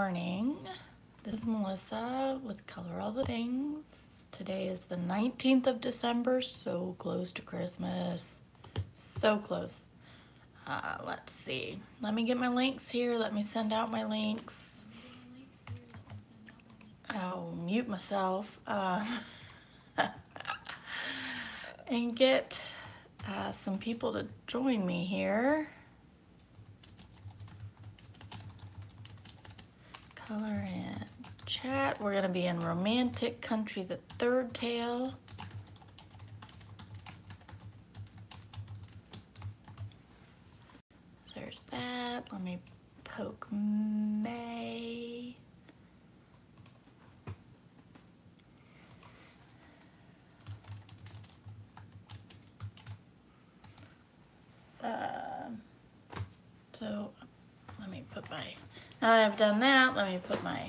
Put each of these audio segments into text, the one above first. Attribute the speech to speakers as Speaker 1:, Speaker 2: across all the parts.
Speaker 1: morning. This is Melissa with Color All the Things. Today is the 19th of December, so close to Christmas. So close. Let's see. Let me get my links here. Let me send out my links. I'll mute myself and get some people to join me here. Color and chat. We're going to be in Romantic Country, the third tale. There's that. Let me poke May. So let me put my, now that I've done that, let me put my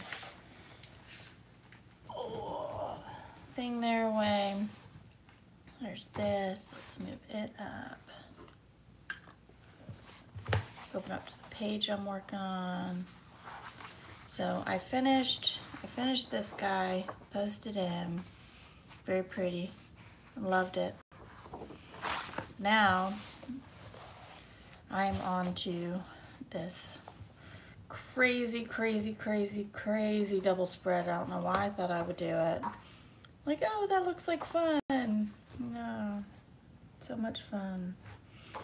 Speaker 1: thing there away. There's this. Let's move it up. Open up to the page I'm working on. So I finished this guy, posted him. Very pretty. Loved it. Now I'm on to this crazy double spread. I don't know why I thought I would do it. Like, oh, that looks like fun. No, so much fun.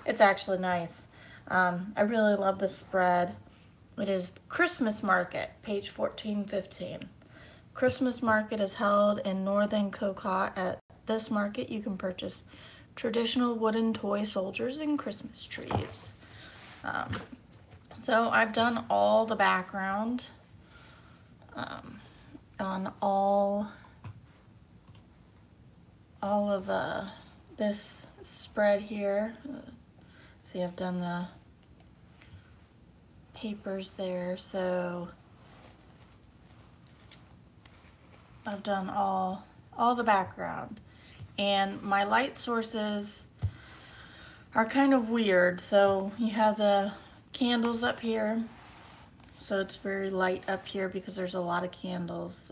Speaker 1: It's actually nice. I really love this spread. It is Christmas Market, page 1415. Christmas Market is held in Northern Cocotte. At this market, you can purchase traditional wooden toy soldiers and Christmas trees. So I've done all the background on all of this spread here. See, I've done the papers there, so I've done all the background. And my light sources are kind of weird. So you have the candles up here, so it's very light up here because there's a lot of candles.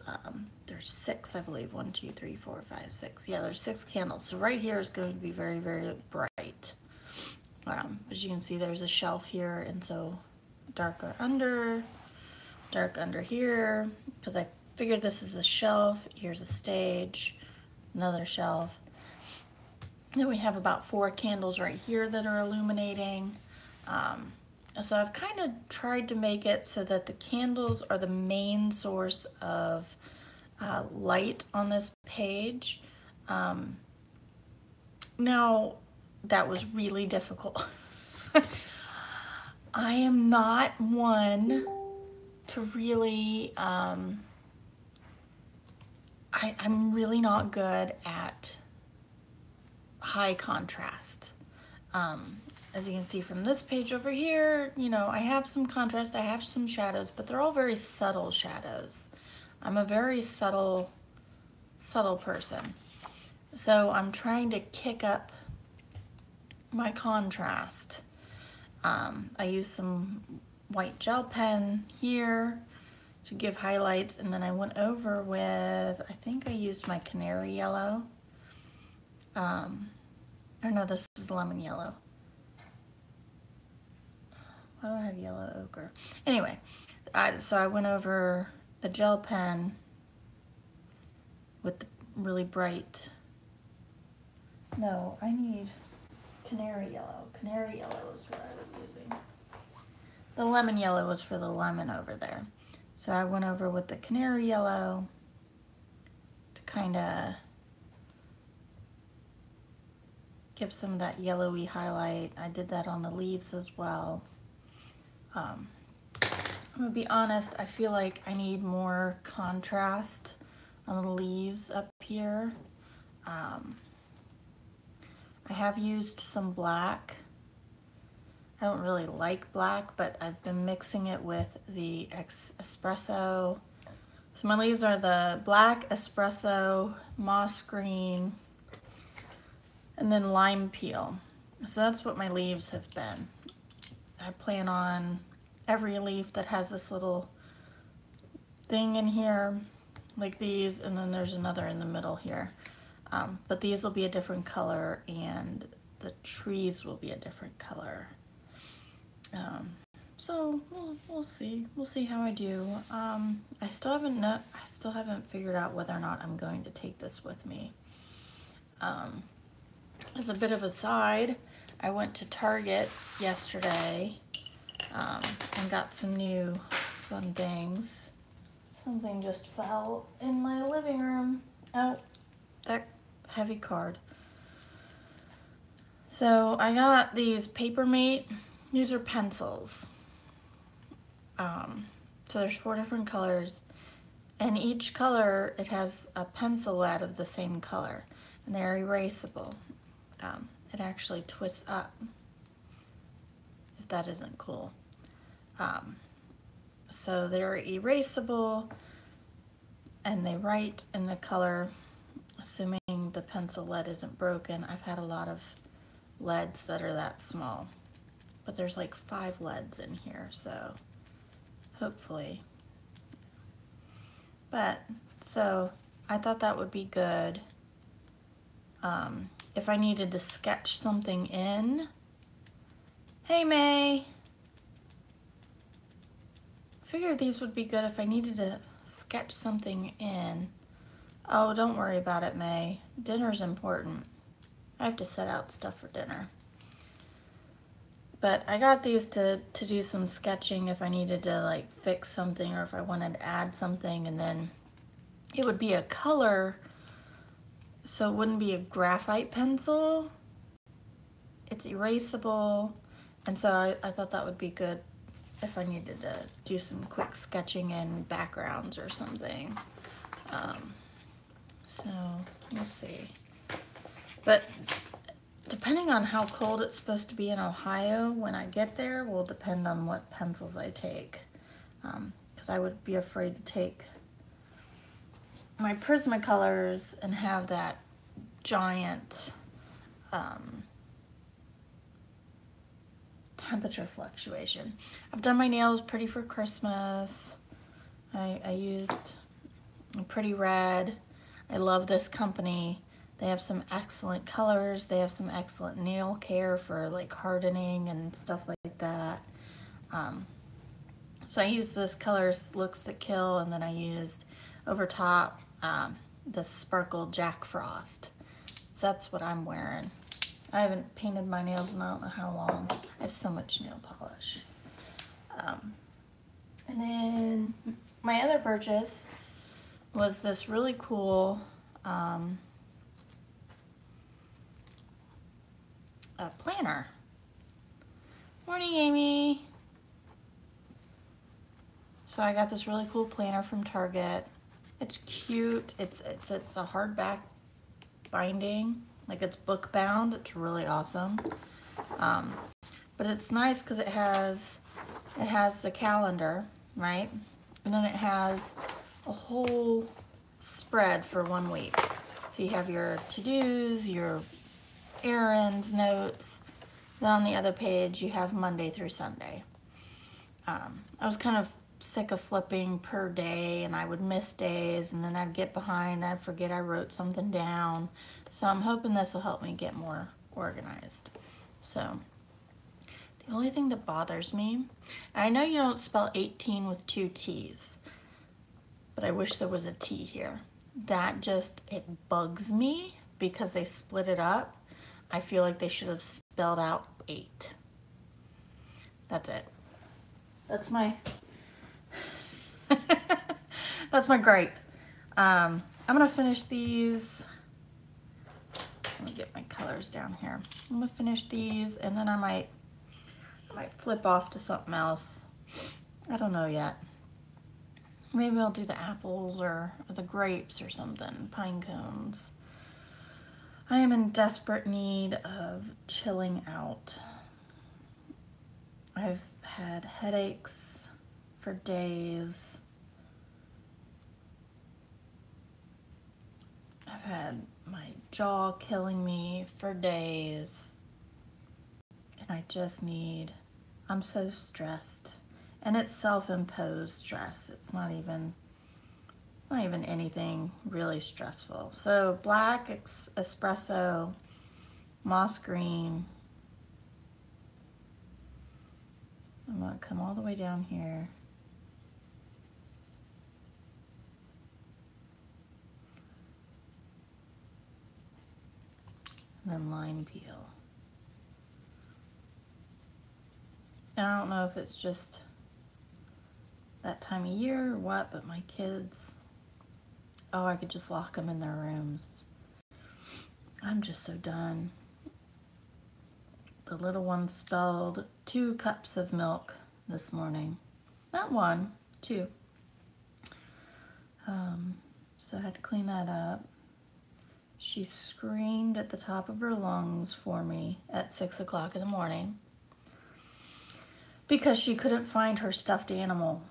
Speaker 1: There's 6, I believe. 1, 2, 3, 4, 5, 6. Yeah, there's 6 candles. So right here is going to be very bright. As you can see, there's a shelf here, and so dark under here, because I figured this is a shelf. Here's a stage, another shelf. Then we have about 4 candles right here that are illuminating. So I've kind of tried to make it so that the candles are the main source of light on this page. Now, that was really difficult. I am not one to really, I'm really not good at high contrast. As you can see from this page over here, you know, I have some contrast, I have some shadows, but they're all very subtle shadows. I'm a very subtle person. So I'm trying to kick up my contrast. I use some white gel pen here to give highlights, and then I went over with, I think I used my canary yellow. Or no, this is lemon yellow. Why do I have yellow ochre? Anyway, so I went over the gel pen with the really bright, no, I need canary yellow. Canary yellow is what I was using. The lemon yellow was for the lemon over there. So I went over with the canary yellow to kind of give some of that yellowy highlight. I did that on the leaves as well. I'm gonna be honest, I feel like I need more contrast on the leaves up here. I have used some black. I don't really like black, but I've been mixing it with the espresso. So my leaves are the black, espresso, moss green, and then lime peel. So that's what my leaves have been. I plan on every leaf that has this little thing in here, like these, and then there's another in the middle here. But these will be a different color, and the trees will be a different color. So we'll see. We'll see how I do. I still haven't figured out whether or not I'm going to take this with me. As a bit of a side, I went to Target yesterday and got some new fun things. Something just fell in my living room. Oh, that heavy card. So I got these Papermate. These are pencils. So there's 4 different colors, and each color, it has a pencil lead of the same color, and they're erasable. It actually twists up, if that isn't cool. So they're erasable, and they write in the color, assuming the pencil lead isn't broken. I've had a lot of leads that are that small, but there's like 5 leads in here, so hopefully. But so I thought that would be good if I needed to sketch something in. Hey May, figured these would be good if I needed to sketch something in. Oh, don't worry about it, May. Dinner's important. I have to set out stuff for dinner. But I got these to do some sketching if I needed to like fix something, or if I wanted to add something, and then it would be a color, so it wouldn't be a graphite pencil. It's erasable, and so I thought that would be good if I needed to do some quick sketching in backgrounds or something. So we'll see. But depending on how cold it's supposed to be in Ohio when I get there will depend on what pencils I take. Because I would be afraid to take my Prismacolors and have that giant temperature fluctuation. I've done my nails pretty for Christmas. I used Pretty Red. I love this company. They have some excellent colors. They have some excellent nail care for like hardening and stuff like that. So I used this color Looks That Kill, and then I used over top the Sparkle Jack Frost. So that's what I'm wearing. I haven't painted my nails in I don't know how long. I have so much nail polish. And then my other purchase was this really cool planner. Morning, Amy. So I got this really cool planner from Target. It's cute. It's a hardback binding, like it's book bound. It's really awesome. But it's nice because it has the calendar, right? And then it has a whole spread for 1 week. So you have your to-dos, your errands, notes. Then on the other page you have Monday through Sunday. I was kind of sick of flipping per day, and I would miss days, and then I'd get behind, I'd forget I wrote something down. So I'm hoping this will help me get more organized. So the only thing that bothers me, and I know you don't spell 18 with 2 T's, but I wish there was a T here. That just, it bugs me because they split it up. I feel like they should have spelled out 8. That's it. That's my that's my gripe. I'm gonna finish these. Let me get my colors down here. I'm gonna finish these, and then I might flip off to something else. I don't know yet. Maybe I'll do the apples or the grapes or something, pine cones. I am in desperate need of chilling out. I've had headaches for days. I've had my jaw killing me for days. And I just need, I'm so stressed. And it's self-imposed stress. It's not even It's not even anything really stressful. So black, espresso, moss green. I'm gonna come all the way down here. And then lime peel. And I don't know if it's just that time of year or what, but my kids, oh, I could just lock them in their rooms. I'm just so done. The little one spilled 2 cups of milk this morning. Not 1, 2. So I had to clean that up. She screamed at the top of her lungs for me at 6 o'clock in the morning because she couldn't find her stuffed animal.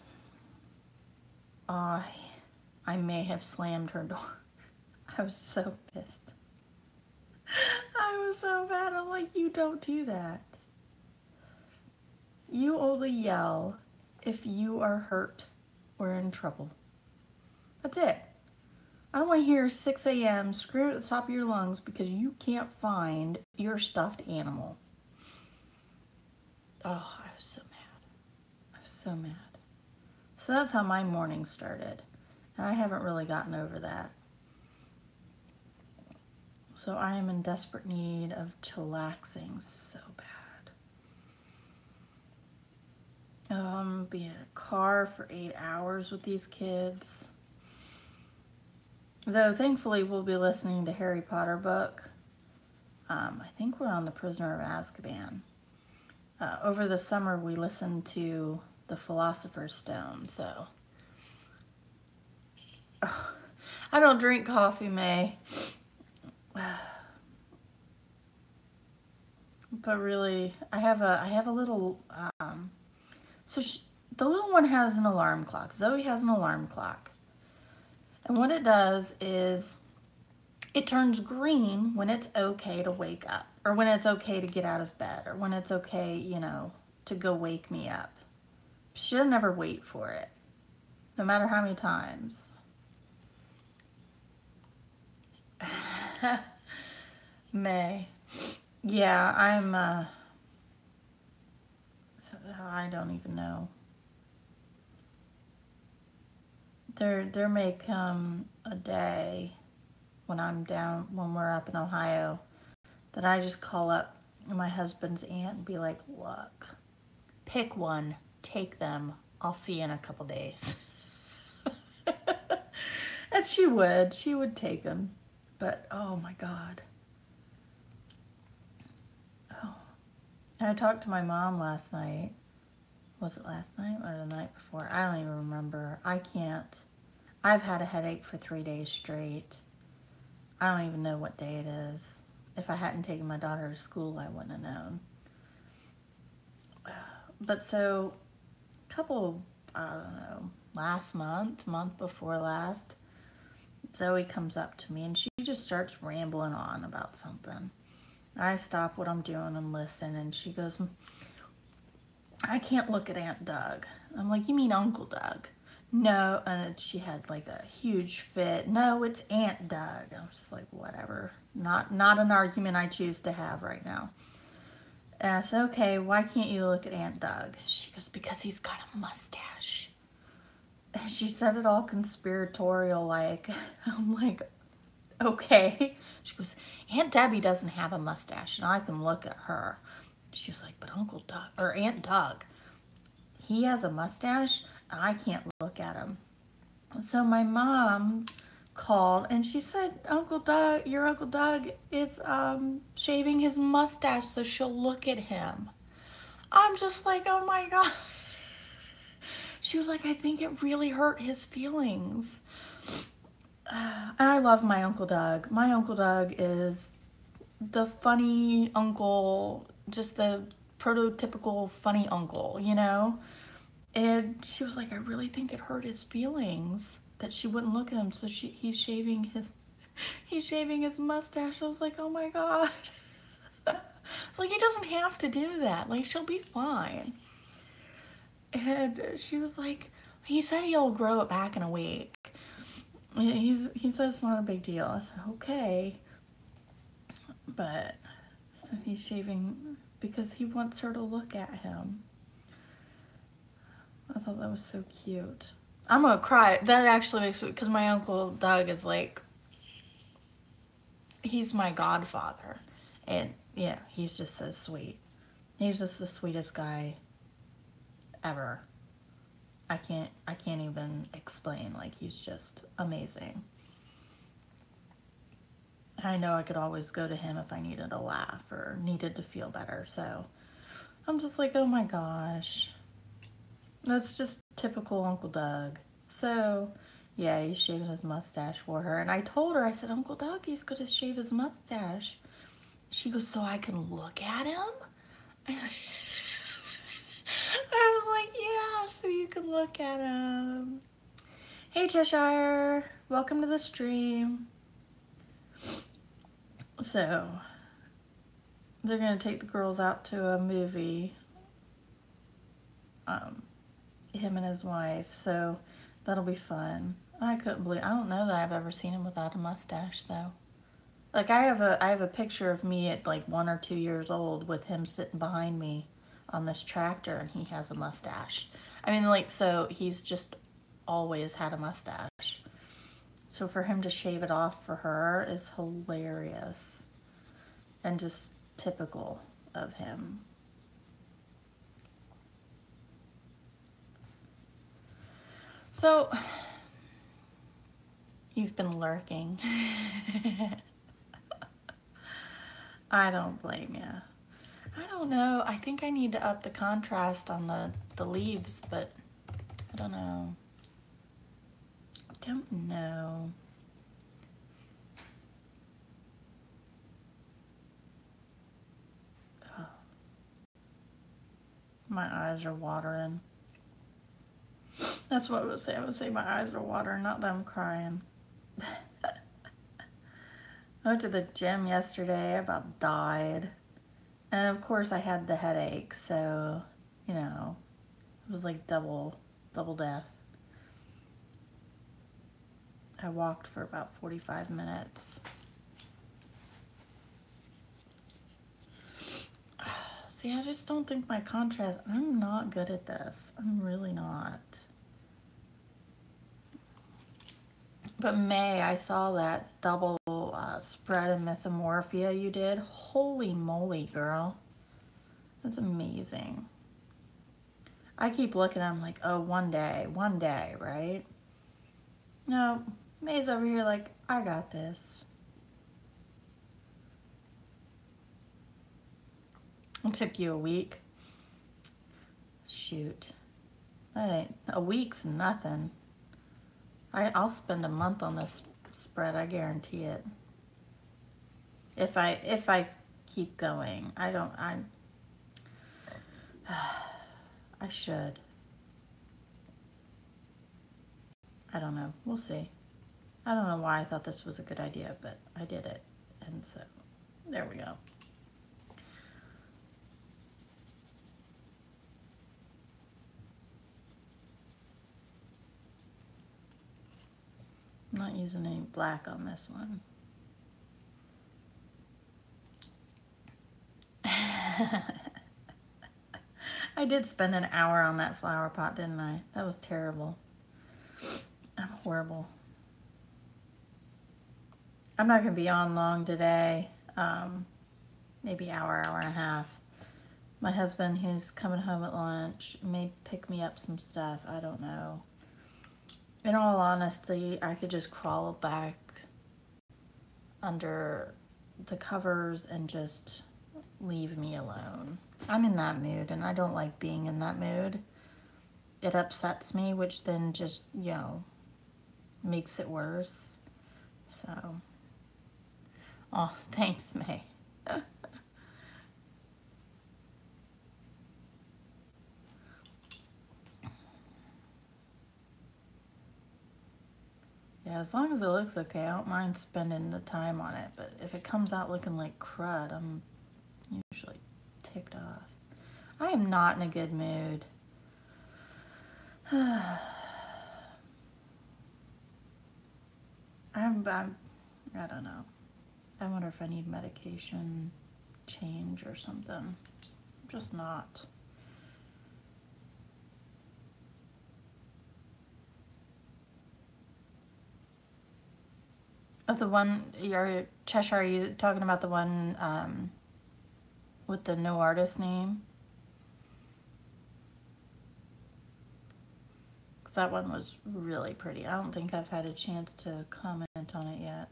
Speaker 1: I may have slammed her door. I was so pissed. I was so mad. I'm like, you don't do that. You only yell if you are hurt or in trouble. That's it. I don't want to hear 6 a.m. scream at the top of your lungs because you can't find your stuffed animal. Oh, I was so mad. I was so mad. So that's how my morning started. And I haven't really gotten over that. So I am in desperate need of chillaxing so bad. Be in a car for 8 hours with these kids. Though thankfully we'll be listening to Harry Potter book. I think we're on the Prisoner of Azkaban. Over the summer we listened to the Philosopher's Stone, so. I don't drink coffee, May. But really, I have a little, the little one has an alarm clock. Zoe has an alarm clock. And what it does is it turns green when it's okay to wake up, or when it's okay to get out of bed, or when it's okay, you know, to go wake me up. She'll never wait for it, no matter how many times. May. Yeah, I don't even know. There may come a day when we're up in Ohio, that I just call up my husband's aunt and be like, look, pick one, take them, I'll see you in a couple days. And she would take them. But, oh my God. Oh. And I talked to my mom last night. Was it last night or the night before? I don't even remember. I've had a headache for 3 days straight. I don't even know what day it is. If I hadn't taken my daughter to school, I wouldn't have known. But so, I don't know, last month before last, Zoe comes up to me and she just starts rambling on about something. I stop what I'm doing and listen, and she goes, I can't look at Aunt Doug. I'm like, you mean Uncle Doug? No, and she had like a huge fit. No, it's Aunt Doug. I was just like, whatever. Not an argument I choose to have right now. And I said, okay, why can't you look at Aunt Doug? She goes, because he's got a mustache. And she said it all conspiratorial like. I'm like, okay. She goes, Aunt Debbie doesn't have a mustache, and I can look at her. She was like, but Uncle Doug, or Aunt Doug, he has a mustache, and I can't look at him. So my mom called, and she said, your Uncle Doug is shaving his mustache, so she'll look at him. I'm just like, oh my God. She was like, I think it really hurt his feelings. I love my Uncle Doug. My Uncle Doug is the funny uncle, just the prototypical funny uncle, you know? And she was like, I really think it hurt his feelings that she wouldn't look at him, so he's shaving his mustache. I was like, oh my God. It's like, he doesn't have to do that. Like, she'll be fine. And she was like, he said he'll grow it back in a week. He says it's not a big deal. I said, okay. But, so he's shaving because he wants her to look at him. I thought that was so cute. I'm gonna cry. That actually makes me, because my Uncle Doug is like, he's my godfather. And yeah, he's just so sweet. He's just the sweetest guy ever. I can't even explain. Like, he's just amazing. I know I could always go to him if I needed a laugh or needed to feel better. So I'm just like, oh my gosh. That's just typical Uncle Doug. So yeah, he's shaving his mustache for her. And I told her, I said, Uncle Doug, he's going to shave his mustache. She goes, so I can look at him? I was like, yeah, so you can look at him. Hey, Cheshire. Welcome to the stream. So, they're going to take the girls out to a movie. Him and his wife. So, that'll be fun. I don't know that I've ever seen him without a mustache, though. Like, I have a picture of me at like 1 or 2 years old with him sitting behind me on this tractor, and he has a mustache. I mean, like, so he's just always had a mustache. So for him to shave it off for her is hilarious and just typical of him. So, you've been lurking. I don't blame you. I don't know. I think I need to up the contrast on the leaves, but I don't know. I don't know. Oh. My eyes are watering. That's what I would say. I would say my eyes are watering, not that I'm crying. I went to the gym yesterday, I about died. And of course I had the headache, so, you know, it was like double death. I walked for about 45 minutes. See, I just don't think my contrast, I'm not good at this. I'm really not. But May, I saw that double spread of Mythomorphia you did. Holy moly, girl. That's amazing. I keep looking, I'm like, oh, one day, right? No, May's over here like, I got this. It took you a week. Shoot. That ain't, a week's nothing. I'll spend a month on this spread, I guarantee it. If I keep going. I should. I don't know. We'll see. I don't know why I thought this was a good idea, but I did it. And so, there we go. I'm not using any black on this one. I did spend an hour on that flower pot, didn't I? That was terrible. I'm horrible. I'm not going to be on long today. Maybe hour and a half. My husband, who's coming home at lunch, may pick me up some stuff. I don't know. In all honesty, I could just crawl back under the covers and just leave me alone. I'm in that mood, and I don't like being in that mood. It upsets me, which then just, you know, makes it worse. So, oh, thanks, May. Yeah, as long as it looks okay, I don't mind spending the time on it. But if it comes out looking like crud, I'm usually ticked off. I am not in a good mood. I don't know. I wonder if I need medication change or something. I'm just not. Oh, the one, Cheshire, are you talking about the one with the no artist name? Because that one was really pretty. I don't think I've had a chance to comment on it yet.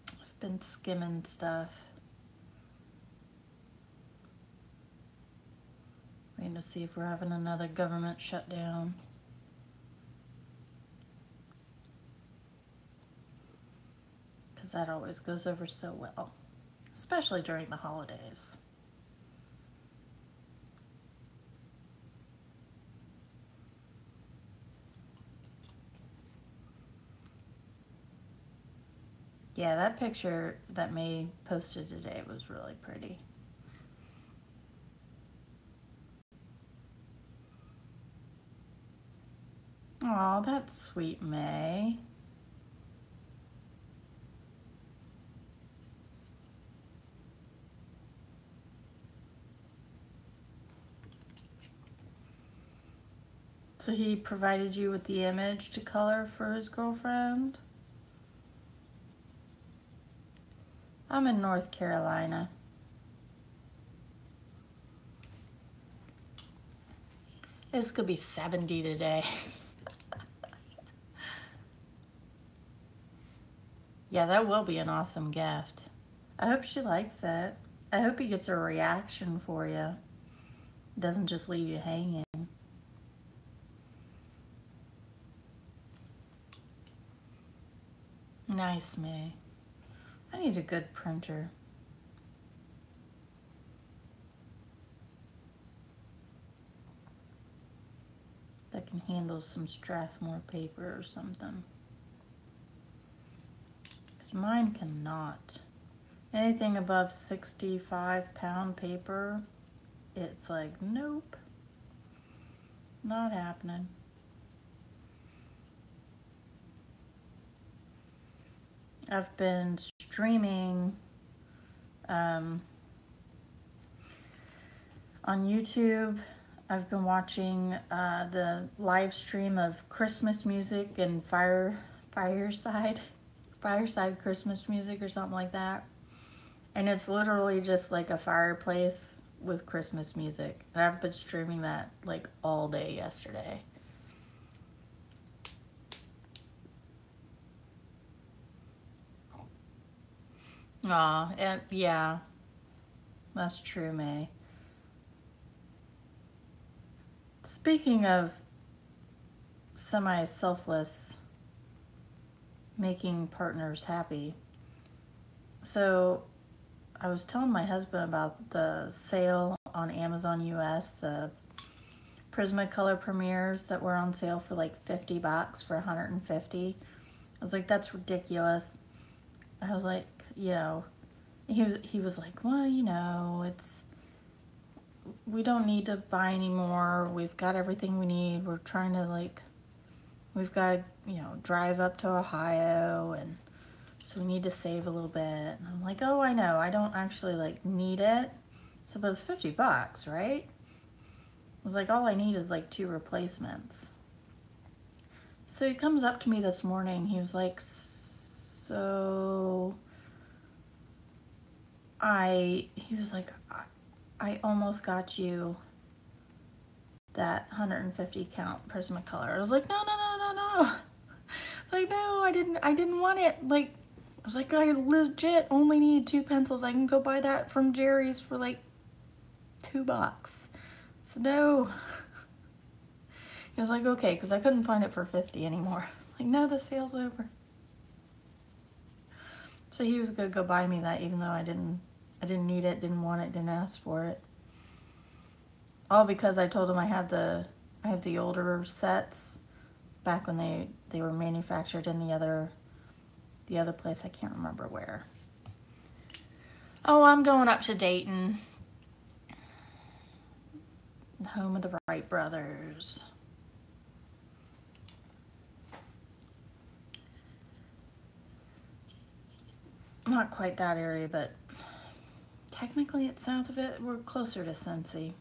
Speaker 1: I've been skimming stuff. Waiting to see if we're having another government shutdown. Because that always goes over so well, especially during the holidays. Yeah, that picture that May posted today was really pretty. Oh, that's sweet, May. So he provided you with the image to color for his girlfriend? I'm in North Carolina. It's gonna be 70 today. Yeah, that will be an awesome gift. I hope she likes it. I hope he gets a reaction for you. Doesn't just leave you hanging. Nice, May. I need a good printer. That can handle some Strathmore paper or something. Because mine cannot. Anything above 65-pound paper, it's like, nope. Not happening. I've been streaming on YouTube. I've been watching the live stream of Christmas music and fireside Christmas music or something like that. And it's literally just like a fireplace with Christmas music. And I've been streaming that like all day yesterday. Aw, yeah, that's true, May. Speaking of semi-selfless making partners happy, so I was telling my husband about the sale on Amazon US, the Prismacolor premieres that were on sale for like $50 for 150. I was like, that's ridiculous. I was like, you know, he was like, well, you know, we don't need to buy anymore. We've got everything we need. We're trying to like, we've got to, you know, drive up to Ohio, and so we need to save a little bit. And I'm like, oh, I know. I don't actually like need it. So, but it's $50, right? I was like, all I need is like 2 replacements. So he comes up to me this morning. He was like, so he was like, I almost got you that 150 count Prismacolor. I was like, no. Like, no, I didn't want it. Like, I was like, I legit only need 2 pencils. I can go buy that from Jerry's for like $2. So no. He was like, okay, because I couldn't find it for 50 anymore. Like, no, the sale's over. So he was gonna go buy me that, even though I didn't need it, didn't want it, didn't ask for it. All because I told him I have the older sets back when they were manufactured in the other place. I can't remember where. Oh, I'm going up to Dayton, the home of the Wright brothers. not quite that area, but technically it's south of it. We're closer to Cincy.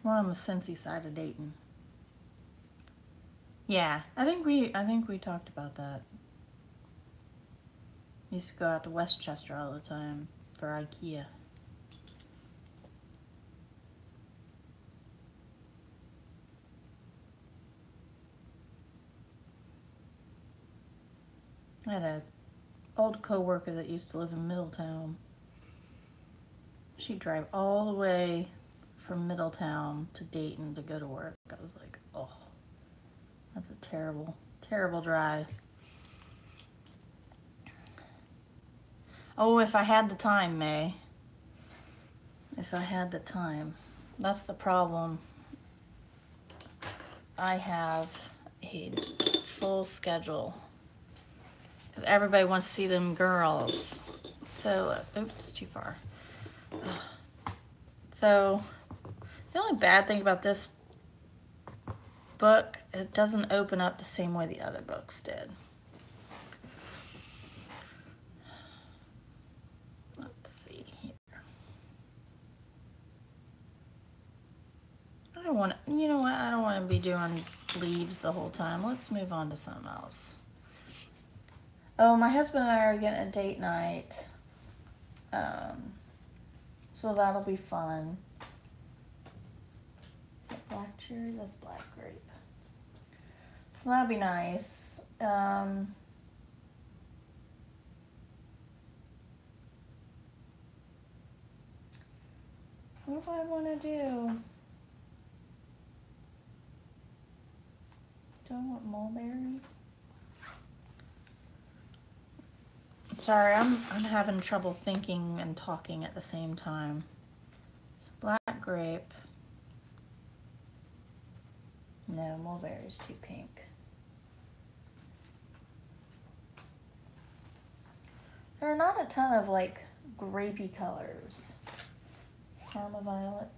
Speaker 1: We're on the Cincy side of Dayton. Yeah, I think we talked about that. Used to go out to Westchester all the time for IKEA. I had an old coworker that used to live in Middletown. She'd drive all the way from Middletown to Dayton to go to work. I was like, oh, that's a terrible, terrible drive. Oh, if I had the time, May. If I had the time. That's the problem. I have a full schedule. Because everybody wants to see them girls. So, oops, too far. Ugh. So, the only bad thing about this book, it doesn't open up the same way the other books did. Let's see here. I don't want to, you know what, I don't want to be doing leaves the whole time. Let's move on to something else. Oh, my husband and I are getting a date night. So that'll be fun. Is that black cherry? That's black grape. So that'll be nice. What do I want to do? Do I want mulberry? Sorry, I'm having trouble thinking and talking at the same time. So black grape. No, mulberry's too pink. There are not a ton of like grapey colors. Karma violet.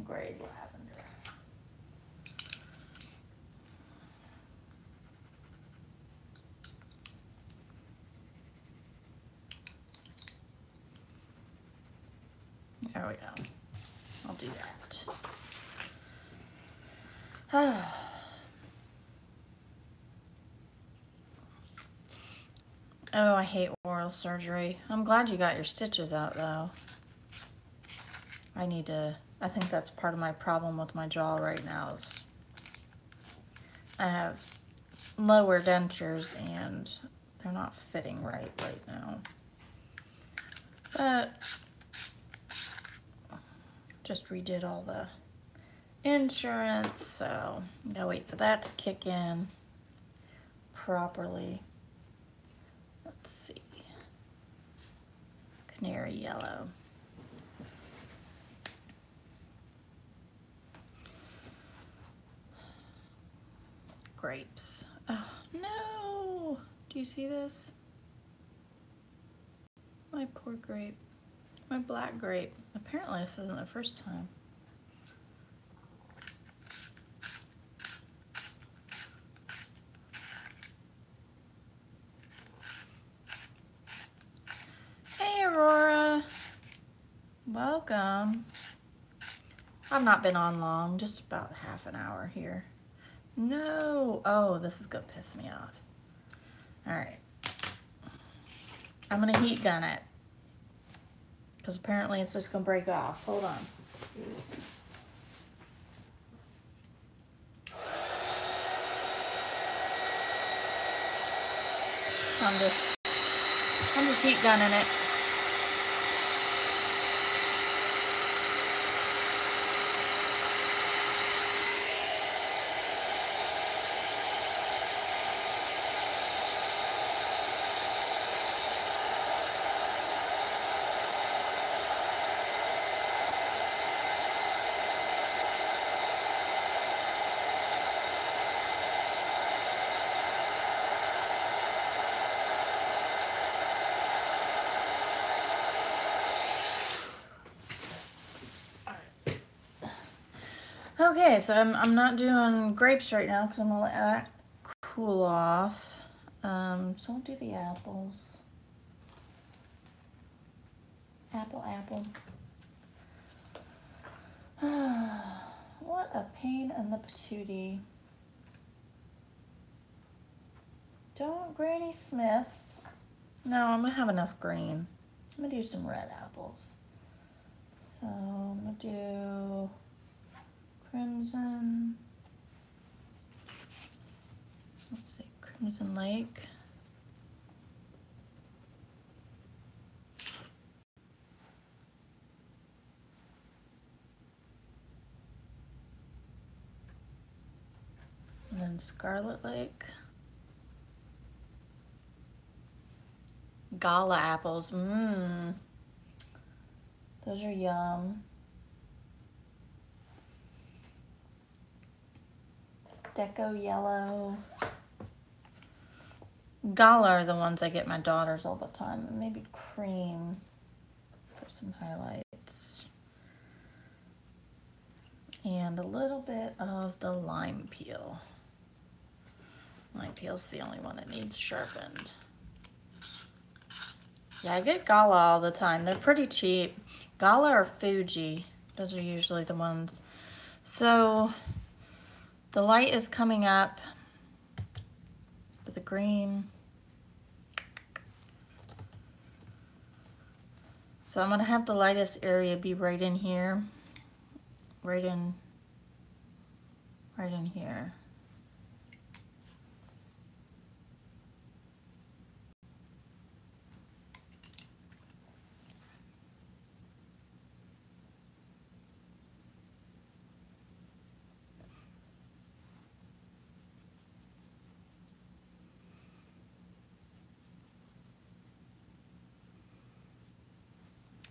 Speaker 1: Gray lavender. There we go. I'll do that. Oh, I hate oral surgery. I'm glad you got your stitches out though. I think that's part of my problem with my jaw right now is I have lower dentures and they're not fitting right now. But just redid all the insurance, so I gotta wait for that to kick in properly. Let's see. Canary yellow. Grapes. Oh, no! Do you see this? My poor grape. My black grape. Apparently this isn't the first time. Hey, Aurora. Welcome. I've not been on long, just about half an hour here. No. Oh, this is gonna piss me off. All right. I'm gonna heat gun it. Because apparently it's just gonna break off. Hold on. I'm just heat gunning it. Okay, so I'm not doing grapes right now because I'm gonna let that cool off. So we'll do the apples. Apple. What a pain in the patootie. Don't Granny Smiths. No, I'm gonna have enough green. I'm gonna do some red apples. So I'm gonna do crimson. Let's see, Crimson Lake. And then Scarlet Lake. Gala apples, those are yum. Deco Yellow. Gala are the ones I get my daughters all the time. And maybe cream for some highlights. And a little bit of the lime peel. Lime peel's the only one that needs sharpened. Yeah, I get Gala all the time. They're pretty cheap. Gala or Fuji. Those are usually the ones. So the light is coming up with the green. So I'm gonna have the lightest area be right in here. Right in here.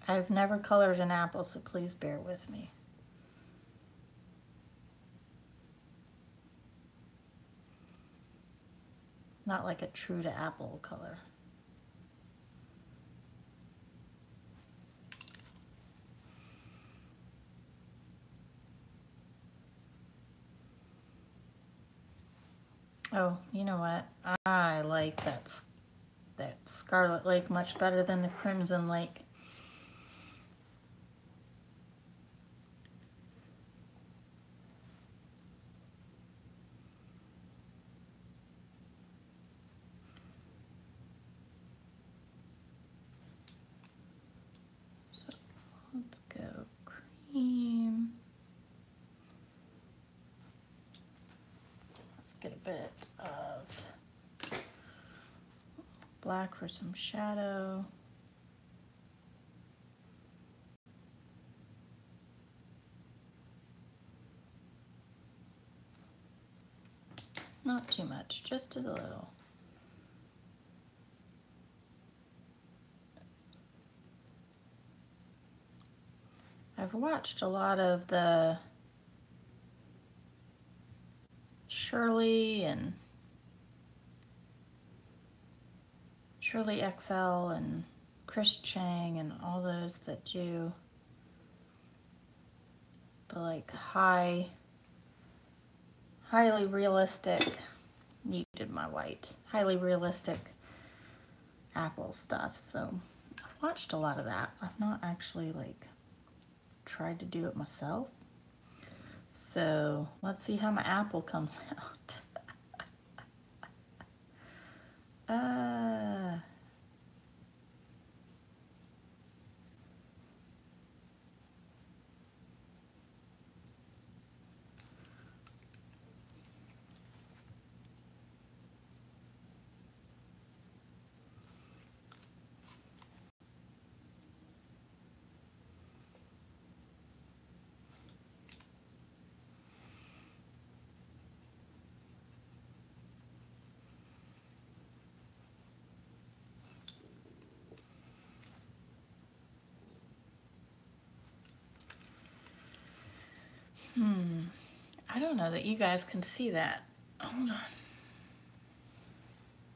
Speaker 1: I've never colored an apple, so please bear with me. Not like a true to apple color. Oh, you know what? I like that Scarlet Lake much better than the Crimson Lake. So let's go cream. Let's get a bit of black for some shadow. Not too much, just a little. I've watched a lot of the Shirley XL and Chris Chang and all those that do the like highly realistic, muted my white, highly realistic apple stuff. So I've watched a lot of that. I've not actually like tried to do it myself. So let's see how my apple comes out. I don't know that you guys can see that. Hold on.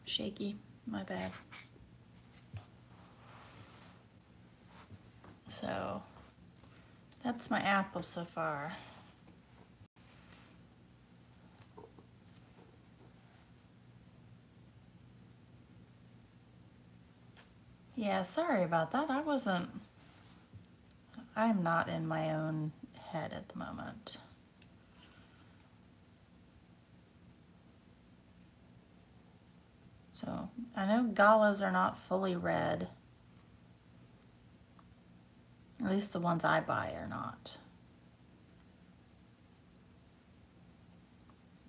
Speaker 1: Shaky, my bad. So that's my apple so far. Yeah, sorry about that. I'm not in my own head at the moment. So, I know gallos are not fully red. At least the ones I buy are not.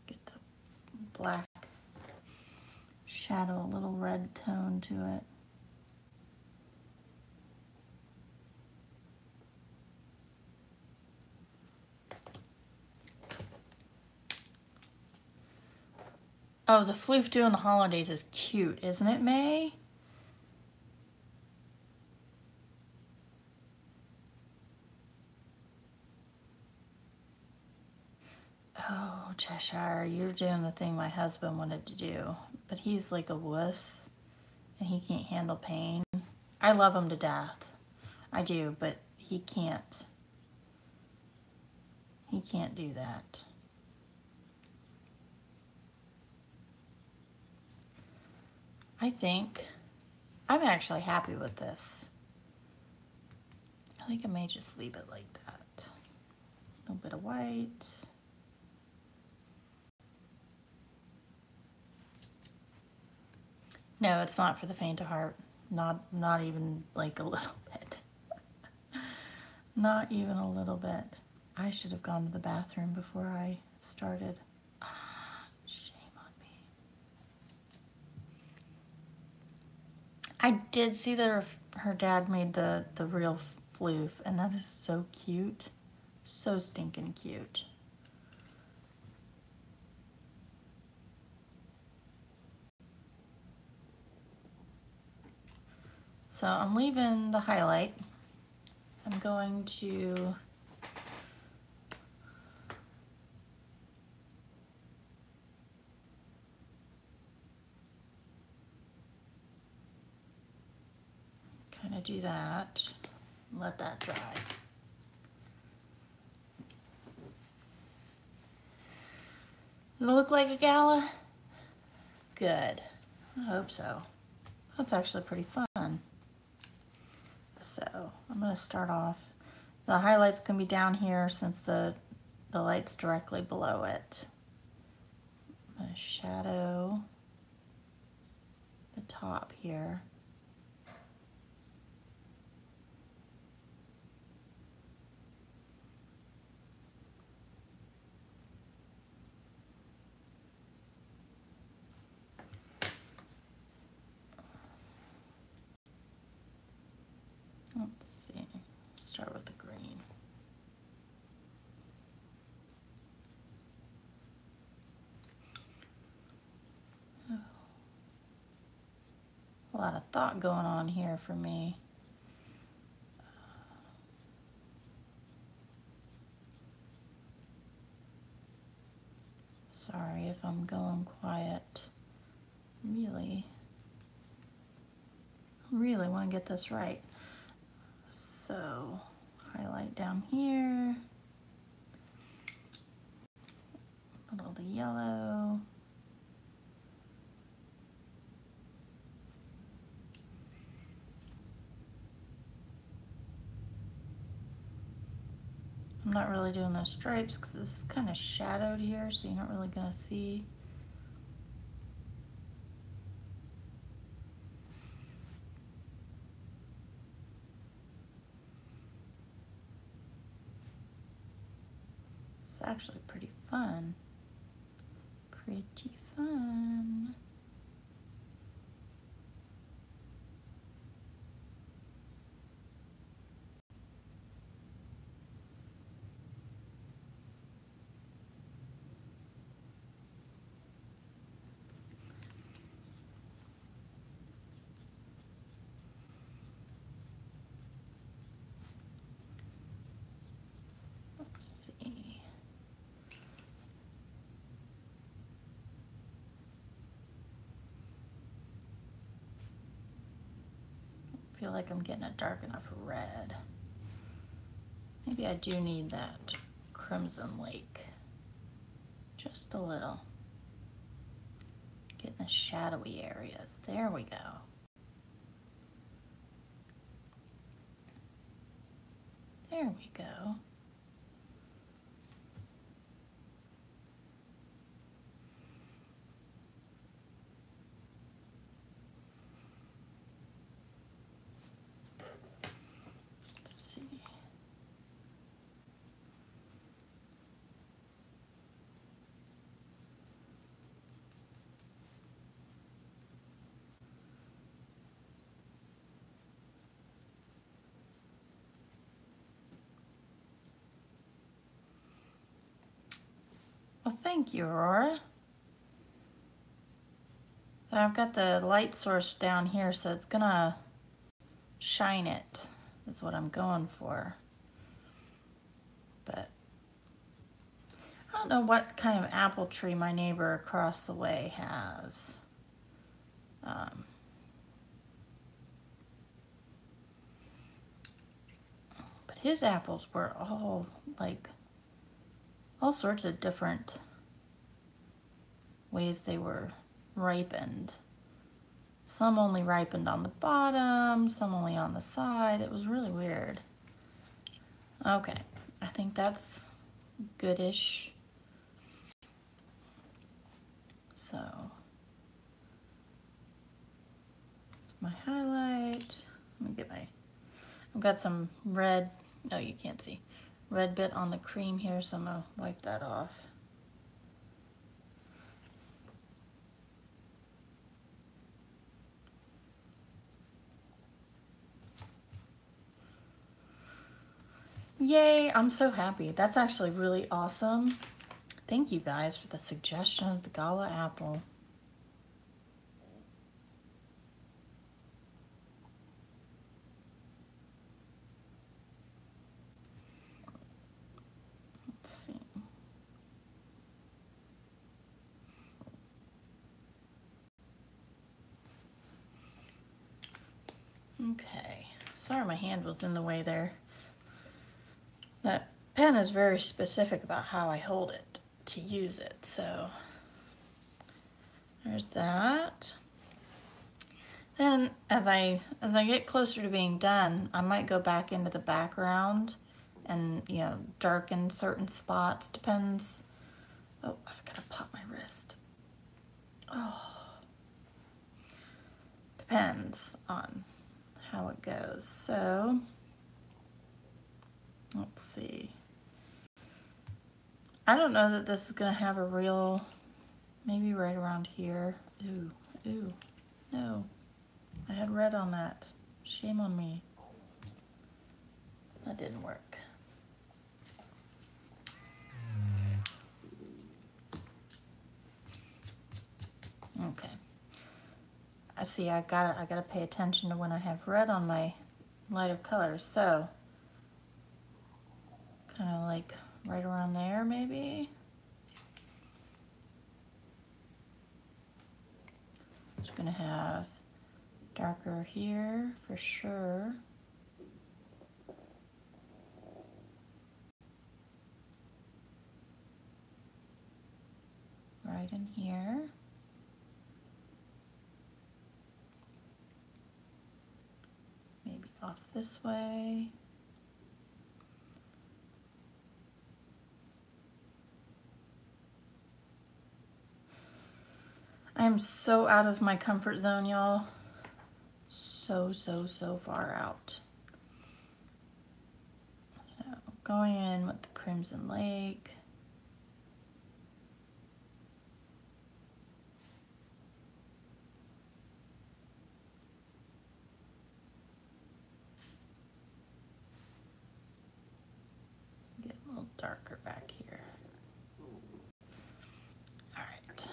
Speaker 1: Get the black shadow, a little red tone to it. Oh, the floof during the holidays is cute, isn't it, May? Oh, Cheshire, you're doing the thing my husband wanted to do, but he's like a wuss and he can't handle pain. I love him to death. I do, but he can't. He can't do that. I think I'm actually happy with this. I think I may just leave it like that. A little bit of white. No, it's not for the faint of heart. Not even like a little bit. Not even a little bit. I should have gone to the bathroom before I started. Shame on me. I did see that her dad made the real floof, and that is so cute. So stinking cute. So I'm leaving the highlight. I'm going to kind of do that. Let that dry. Does it look like a gala? Good. I hope so. That's actually pretty fun. So I'm going to start off. The highlight's going to be down here since the light's directly below it. I'm going to shadow the top here. Let's see. Start with the green. Oh. A lot of thought going on here for me. Sorry if I'm going quiet. Really want to get this right. So, highlight down here. Put all the yellow. I'm not really doing those stripes because this is kind of shadowed here, so you're not really going to see. It's actually pretty fun. Pretty fun. Let's see. I feel like I'm getting a dark enough red. Maybe I do need that crimson lake. Just a little. Getting the shadowy areas. There we go. There we go. Let's see. Well, thank you, Aurora. I've got the light source down here, so it's gonna shine it, is what I'm going for. But I don't know what kind of apple tree my neighbor across the way has. But his apples were all like all sorts of different ways they were ripened. Some only ripened on the bottom, some only on the side. It was really weird. Okay, I think that's goodish. So, it's my highlight. Let me get my, I've got some red, no you can't see, red bit on the cream here, so I'm gonna wipe that off. Yay, I'm so happy. That's actually really awesome. Thank you guys for the suggestion of the Gala apple. Let's see. Okay, sorry my hand was in the way there. That pen is very specific about how I hold it to use it, so there's that. Then as I get closer to being done, I might go back into the background and, you know, darken certain spots. Depends. Oh, I've got to pop my wrist. Oh. Depends on how it goes. So let's see. I don't know that this is gonna have a real, maybe right around here. Ooh, ooh, no. I had red on that. Shame on me. That didn't work. Okay. I see. I gotta pay attention to when I have red on my lighter colors. So, kind of like right around there, maybe. Just gonna have darker here for sure. Right in here. Maybe off this way. I am so out of my comfort zone, y'all. So far out. So going in with the Crimson Lake. Get a little darker back here. All right.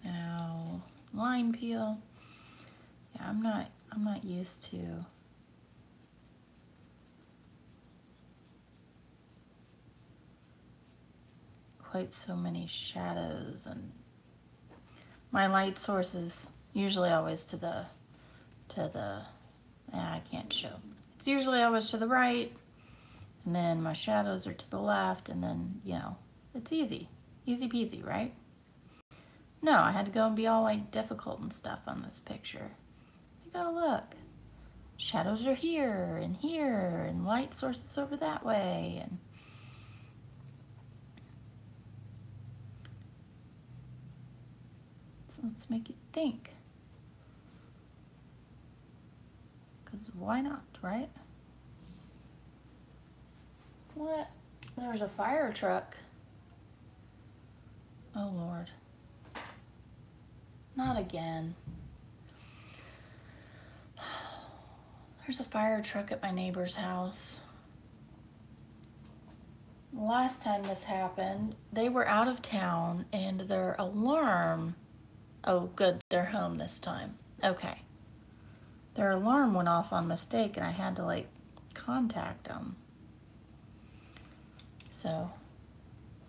Speaker 1: Now line peel. Yeah, I'm not used to quite so many shadows, and my light source is usually always to the I can't show. It's usually always to the right, and then my shadows are to the left, and then, you know, it's easy. Easy peasy, right? No, I had to go and be all like difficult and stuff on this picture. Like, oh look, shadows are here, and light sources over that way, and so let's make it think. Because why not, right? What? There's a fire truck. Oh Lord. Not again. There's a fire truck at my neighbor's house. Last time this happened, they were out of town and their alarm, oh good, they're home this time. Okay. Their alarm went off on mistake and I had to like contact them. So,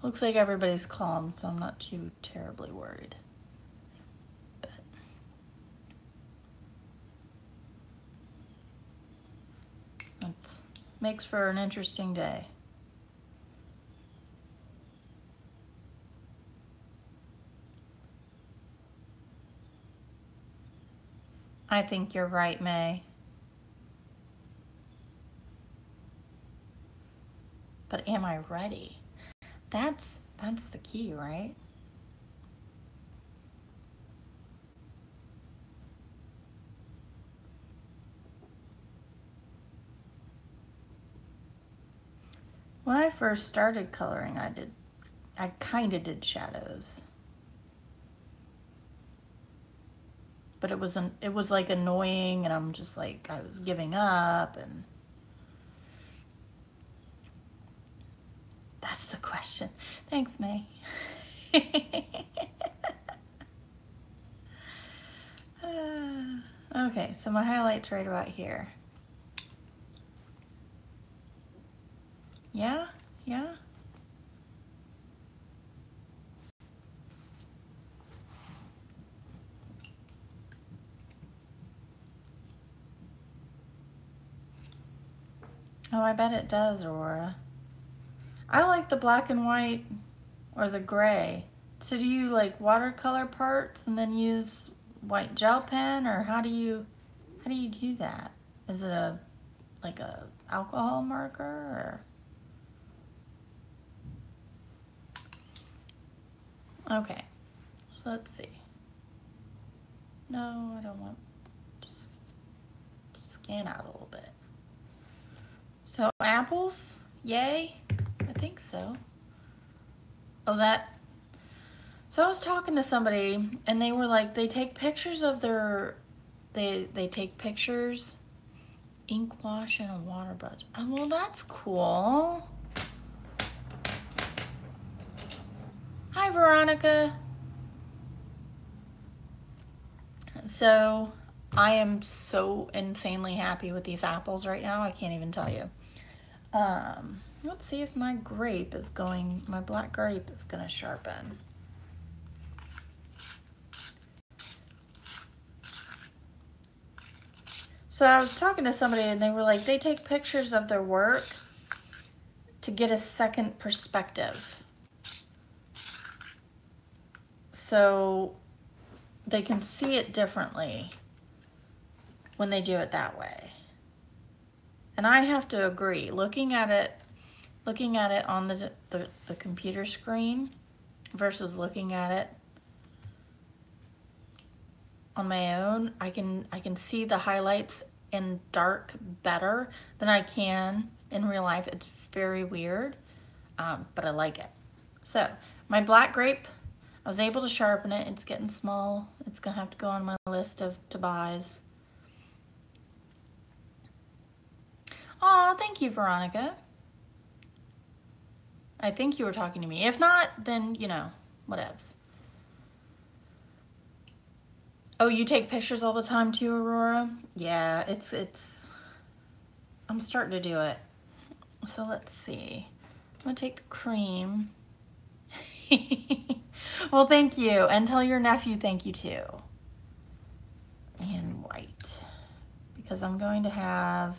Speaker 1: looks like everybody's calm, so I'm not too terribly worried. But it makes for an interesting day. I think you're right, May. But am I ready? That's the key, right? When I first started coloring, I kind of did shadows. But it was like annoying, and I'm just like, I was giving up, and that's the question. Thanks, May. Okay, so my highlight's right about here. Yeah? Yeah? Oh, I bet it does, Aurora. I like the black and white or the gray. So do you like watercolor parts and then use white gel pen, or how do you do that? Is it like a alcohol marker, or? Okay, so let's see. No, I don't want, just scan out a little bit. So apples, yay? I think so. Oh, so I was talking to somebody and they were like, they take pictures of their, they take pictures, ink wash and a water brush. Oh, well, that's cool. Hi, Veronica. So I am so insanely happy with these apples right now. I can't even tell you. Let's see if my grape is going, my black grape is going to sharpen. So I was talking to somebody and they were like, they take pictures of their work to get a second perspective. So they can see it differently when they do it that way. And I have to agree, looking at it on the computer screen versus looking at it on my own, I can see the highlights in dark better than I can in real life. It's very weird, but I like it. So my black grape, I was able to sharpen it. It's getting small. It's gonna have to go on my list of to buys. Aw, thank you, Veronica. I think you were talking to me. If not, then, you know, whatevs. Oh, you take pictures all the time too, Aurora? Yeah, it's I'm starting to do it. So let's see. I'm gonna take the cream. Well, thank you. And tell your nephew thank you too. And white. Because I'm going to have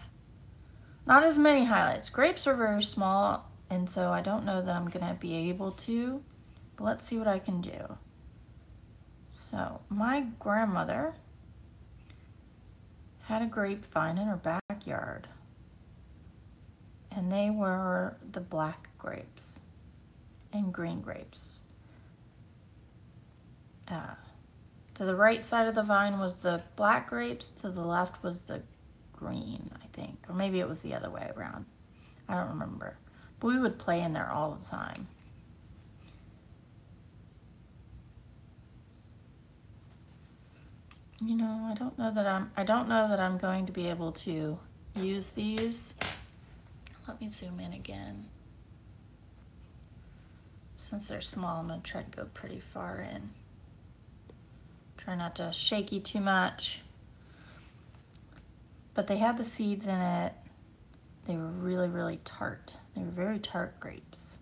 Speaker 1: Not as many highlights. Grapes are very small, and so I don't know that I'm gonna be able to, but let's see what I can do. So my grandmother had a grapevine in her backyard, and they were the black grapes and green grapes. To the right side of the vine was the black grapes, to the left was the green, I think. Or maybe it was the other way around. I don't remember. But we would play in there all the time. You know, I don't know that I'm going to be able to use these. Let me zoom in again. Since they're small, I'm gonna try to go pretty far in. Try not to shaky too much. But they had the seeds in it. They were really, really tart. They were very tart grapes.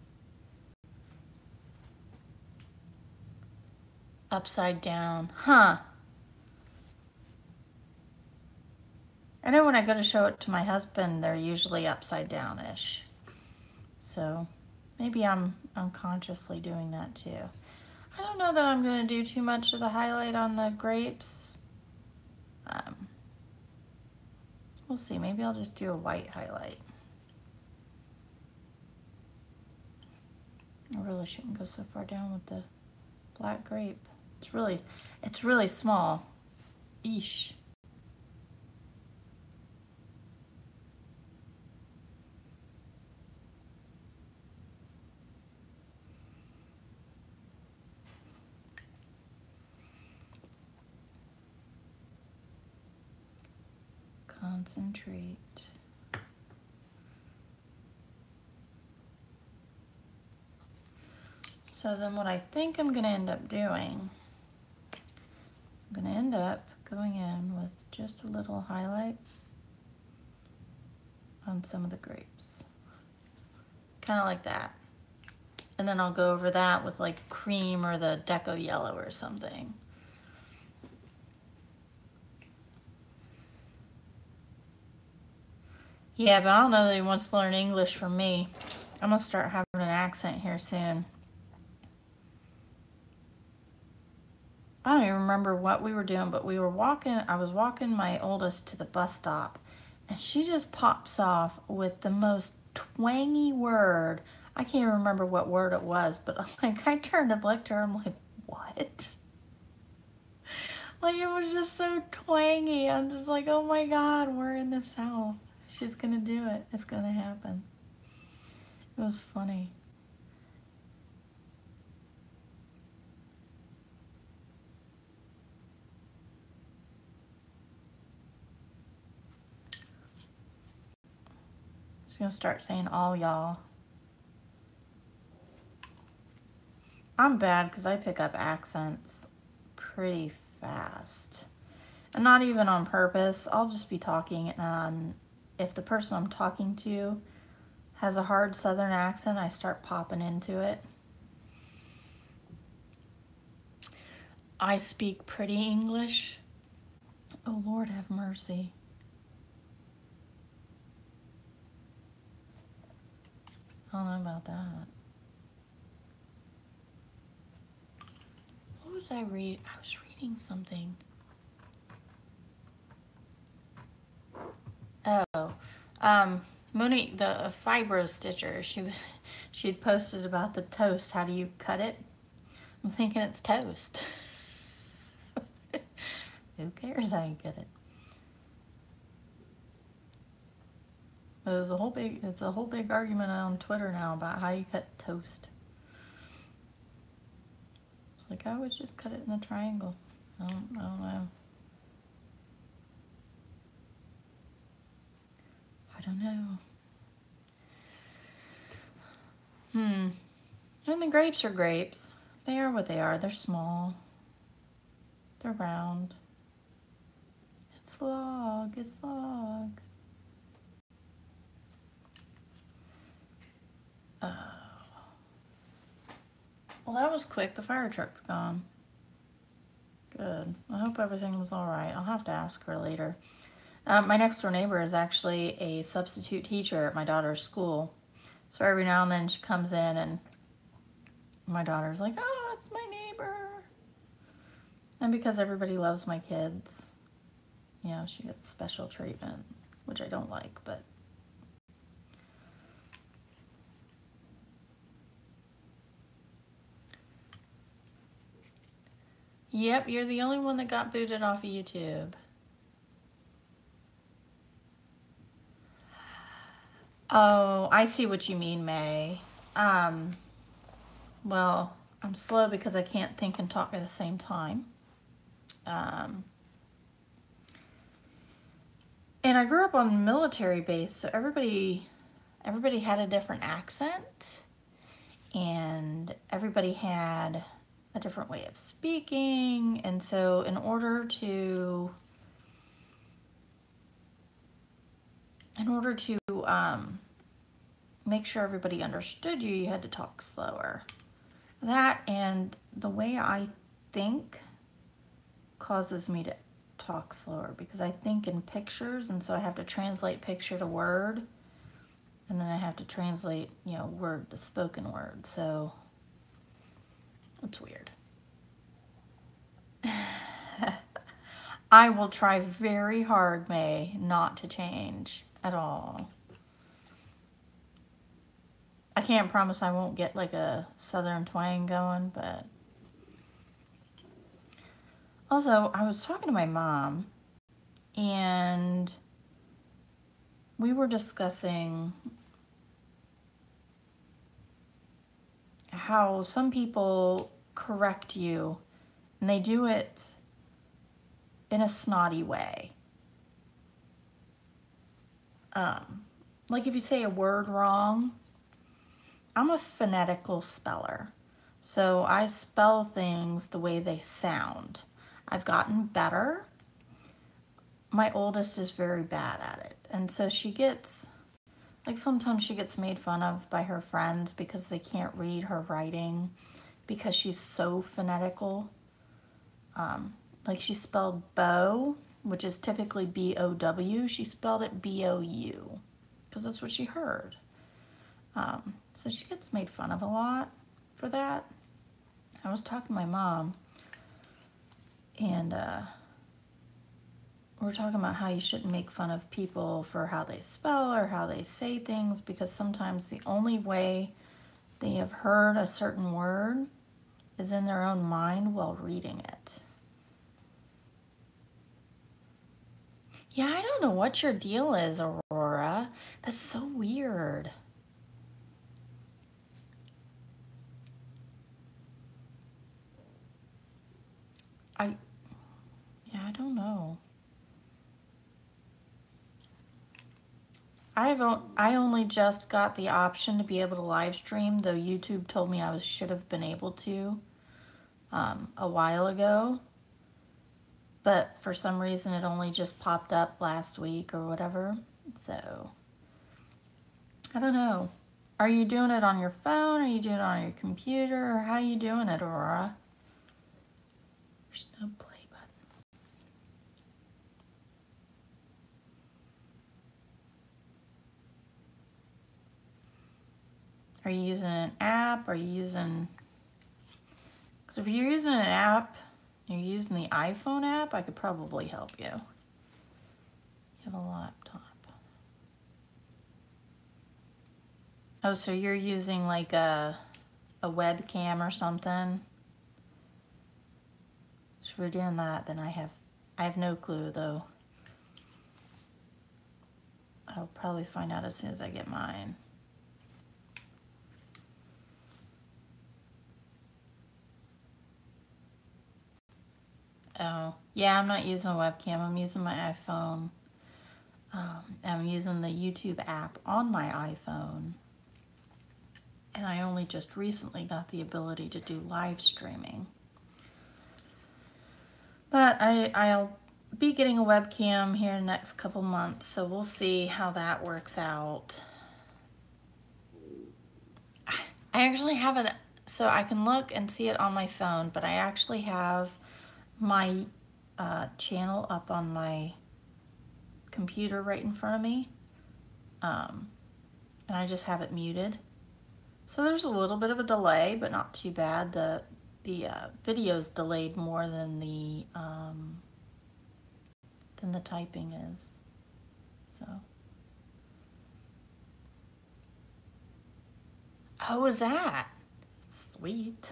Speaker 1: Upside down, huh? I know when I go to show it to my husband, they're usually upside down-ish. So maybe I'm unconsciously doing that too. I don't know that I'm gonna do too much of the highlight on the grapes. We'll see, maybe I'll just do a white highlight. I really shouldn't go so far down with the black grape. It's really small. Eesh. Concentrate. So then what I think I'm gonna end up doing, I'm gonna end up going in with just a little highlight on some of the grapes. Kind of like that. And then I'll go over that with like cream or the Deco Yellow or something. Yeah, but I don't know that he wants to learn English from me. I'm gonna start having an accent here soon. I don't even remember what we were doing, but I was walking my oldest to the bus stop, and she just pops off with the most twangy word. I can't even remember what word it was, but like I turned and looked at her, I'm like, what? Like it was just so twangy. I'm just like, oh my God, we're in the South. She's gonna do it. It's gonna happen. It was funny. She's gonna start saying all y'all. I'm bad because I pick up accents pretty fast. And not even on purpose. I'll just be talking, and if the person I'm talking to has a hard Southern accent, I start popping into it. I speak pretty English. Oh, Lord have mercy. I don't know about that. What was I reading? I was reading something. Oh, Monique, the fibro stitcher, she had posted about the toast. How do you cut it? I'm thinking it's toast. Who cares how you get it? It's a whole big argument on Twitter now about how you cut toast. It's like I would just cut it in a triangle. I don't know. I don't know. And the grapes are grapes. They are what they are. They're small. They're round. It's log. It's log. Oh. Well, that was quick. The fire truck's gone. Good. I hope everything was all right. I'll have to ask her later. My next door neighbor is actually a substitute teacher at my daughter's school. So every now and then she comes in and my daughter's like, oh, it's my neighbor. And because everybody loves my kids, you know, she gets special treatment, which I don't like, but. Yep, you're the only one that got booted off of YouTube. Oh, I see what you mean, May. Well, I'm slow because I can't think and talk at the same time. And I grew up on a military base, so everybody had a different accent, and everybody had a different way of speaking, and so in order to make sure everybody understood you, you had to talk slower. That and the way I think causes me to talk slower because I think in pictures, and so I have to translate picture to word, and then I have to translate, you know, word to spoken word. So it's weird. I will try very hard, May, not to change at all. I can't promise I won't get like a southern twang going, but also I was talking to my mom and we were discussing how some people correct you and they do it in a snotty way. Like if you say a word wrong, I'm a phonetical speller. So I spell things the way they sound. I've gotten better. My oldest is very bad at it. And so she gets, like sometimes she gets made fun of by her friends because they can't read her writing because she's so phonetical. Like she spelled bow, which is typically B-O-W. She spelled it B-O-U because that's what she heard. So she gets made fun of a lot for that. I was talking to my mom and we were talking about how you shouldn't make fun of people for how they spell or how they say things because sometimes the only way they have heard a certain word is in their own mind while reading it. Yeah, I don't know what your deal is, Aurora. That's so weird. I don't know. I only just got the option to be able to live stream, though YouTube told me I should have been able to a while ago. But for some reason it only just popped up last week or whatever. So, I don't know. Are you doing it on your phone? Are you doing it on your computer? Or how are you doing it, Aurora? There's no play button. Are you using an app? Are you using... Because if you're using an app, you're using the iPhone app, I could probably help you. You have a laptop. Oh, so you're using like a webcam or something? So if we're doing that, then I have no clue though. I'll probably find out as soon as I get mine. Oh, yeah, I'm not using a webcam. I'm using my iPhone. I'm using the YouTube app on my iPhone. And I only just recently got the ability to do live streaming. But I'll be getting a webcam here in the next couple months, so we'll see how that works out. I actually have it, so I can look and see it on my phone, but I actually have my channel up on my computer right in front of me, and I just have it muted. So there's a little bit of a delay, but not too bad. The video's delayed more than the typing is. So. How was that? Sweet.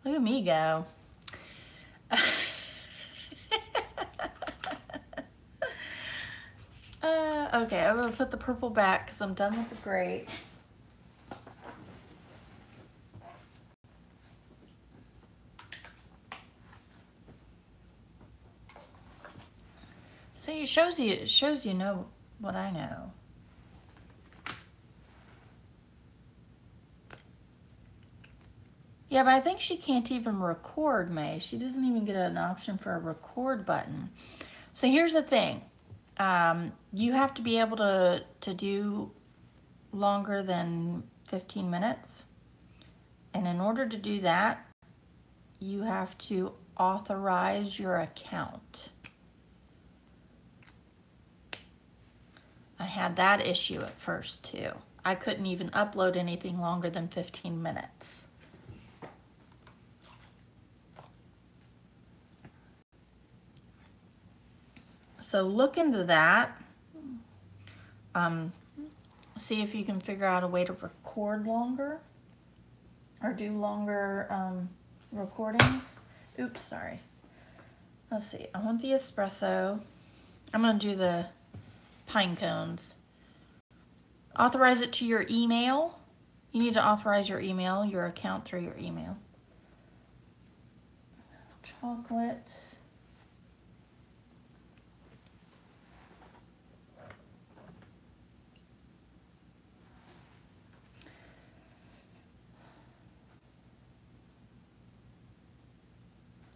Speaker 1: Look at me go. Okay, I'm gonna put the purple back because I'm done with the grapes. See, it shows you know what I know. Yeah, but I think she can't even record, May. She doesn't even get an option for a record button. So here's the thing. You have to be able to do longer than 15 minutes. And in order to do that, you have to authorize your account. I had that issue at first too. I couldn't even upload anything longer than 15 minutes. So look into that. See if you can figure out a way to record longer or do longer recordings. Oops, sorry. Let's see. I want the espresso. I'm going to do the pine cones. Authorize it to your email. You need to authorize your email, your account through your email. Chocolate.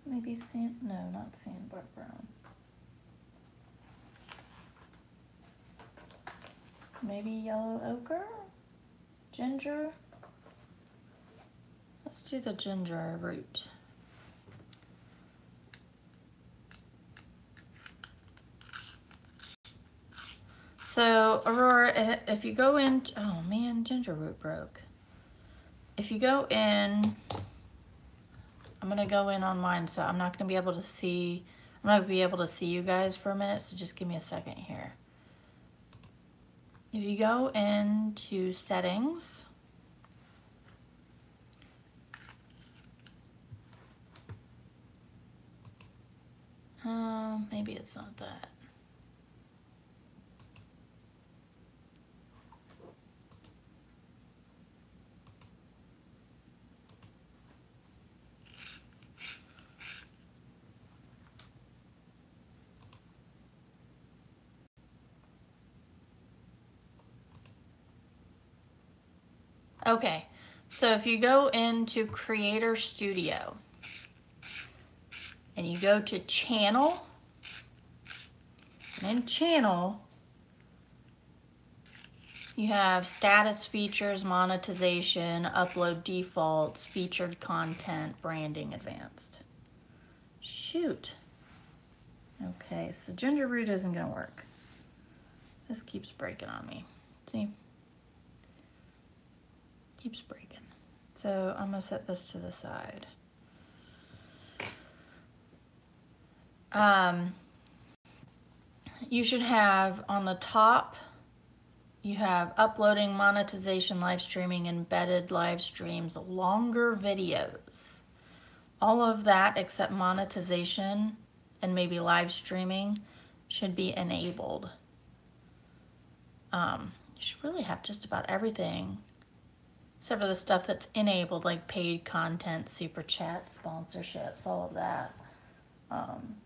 Speaker 1: Maybe no, not sandbar brown. Maybe yellow ochre? Ginger? Let's do the ginger root. So, Aurora, if you go in, oh man, ginger root broke. If you go in, I'm gonna go in on mine, so I'm not gonna be able to see, I'm not gonna be able to see you guys for a minute, so just give me a second here. If you go into settings, maybe it's not that. Okay, so if you go into Creator Studio and you go to Channel, and in Channel, you have status features, monetization, upload defaults, featured content, branding advanced. Shoot. Okay, so ginger root isn't gonna work. This keeps breaking on me. See? Keeps breaking. So I'm gonna set this to the side. You should have on the top, you have uploading, monetization, live streaming, embedded live streams, longer videos. All of that except monetization and maybe live streaming should be enabled. You should really have just about everything except for the stuff that's enabled, like paid content, super chat, sponsorships, all of that. I'm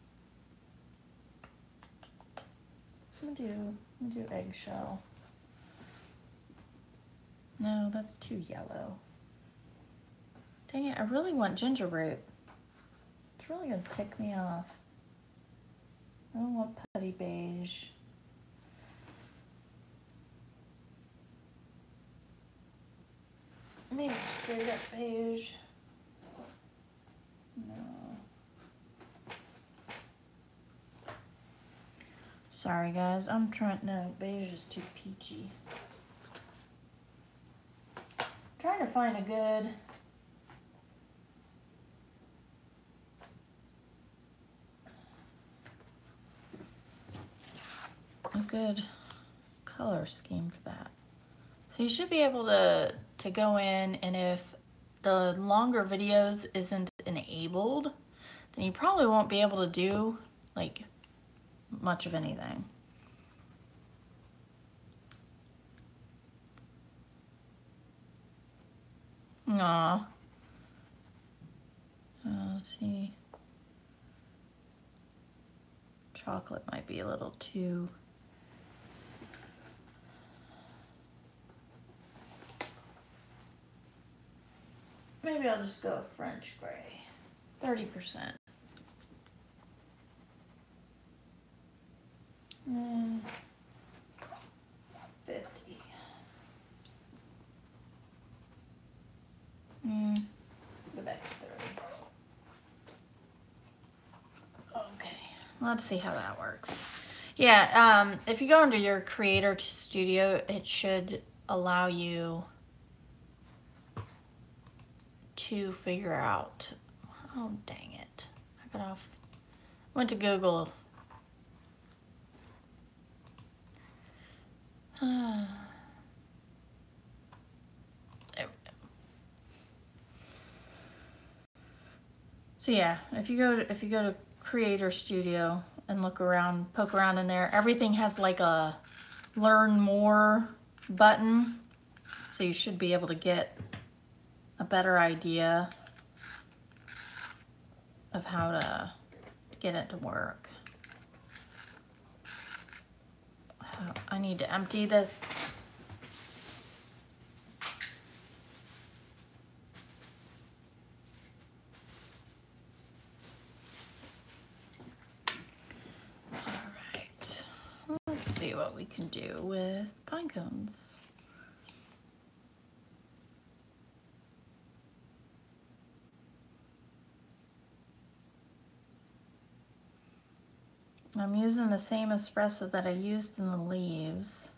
Speaker 1: gonna do eggshell. No, that's too yellow. Dang it, I really want ginger root. It's really gonna tick me off. I don't want putty beige. Maybe straight up beige. No. Sorry guys, I'm trying, no, beige is too peachy. Trying to find a good color scheme for that. So you should be able to go in, and if the longer videos isn't enabled, then you probably won't be able to do like much of anything. Aw. Let's see. Chocolate might be a little too... Maybe I'll just go French gray. 30%. 50. Go back to 30. Okay, let's see how that works. Yeah, if you go into your Creator Studio, it should allow you to figure out... Oh, dang it. I got off. Went to Google. There we go. So yeah, if you go to Creator Studio and look around, poke around in there, everything has like a learn more button. So you should be able to get a better idea of how to get it to work. I need to empty this. All right, let's see what we can do with pine cones. I'm using the same espresso that I used in the leaves.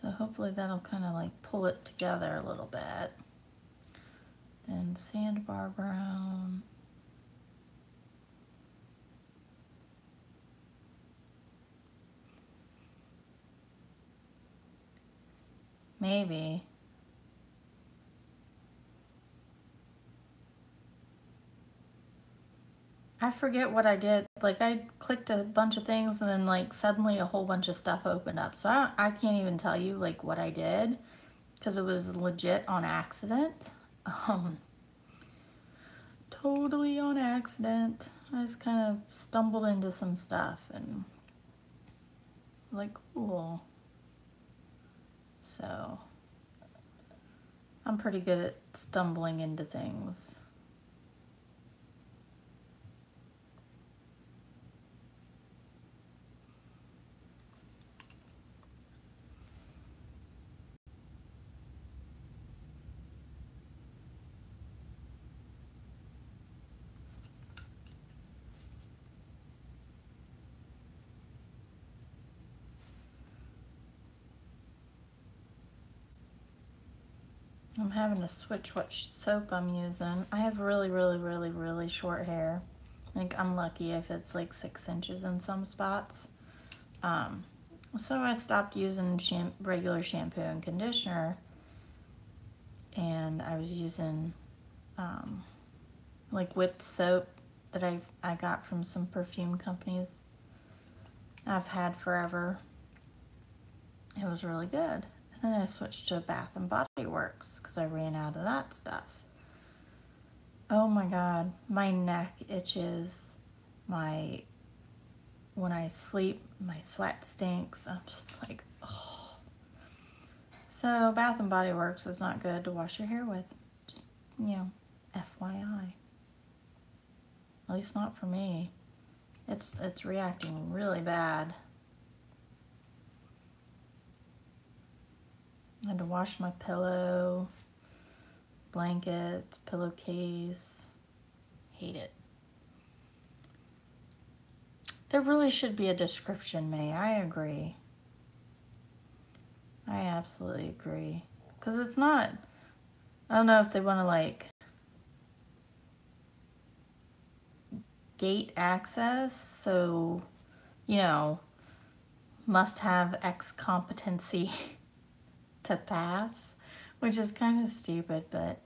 Speaker 1: So hopefully that'll kind of like pull it together a little bit. Then sandbar brown. Maybe. I forget what I did. Like I clicked a bunch of things and then like suddenly a whole bunch of stuff opened up. So I can't even tell you like what I did because it was legit on accident. Totally on accident. I just kind of stumbled into some stuff and like, cool. So I'm pretty good at stumbling into things. I'm having to switch what soap I'm using. I have really short hair. Like I'm lucky if it's like 6 inches in some spots. So I stopped using regular shampoo and conditioner, and I was using like whipped soap that I got from some perfume companies I've had forever. It was really good. And then I switched to Bath and Body Works because I ran out of that stuff. Oh my God, my neck itches. When I sleep, my sweat stinks. I'm just like, oh. So Bath and Body Works is not good to wash your hair with. Just, you know, FYI. At least not for me. It's reacting really bad. I had to wash my pillow, blanket, pillowcase. Hate it. There really should be a description, May. I agree. I absolutely agree. Because it's not, I don't know if they want to like gate access, so, you know, must have X competency to pass, which is kind of stupid, but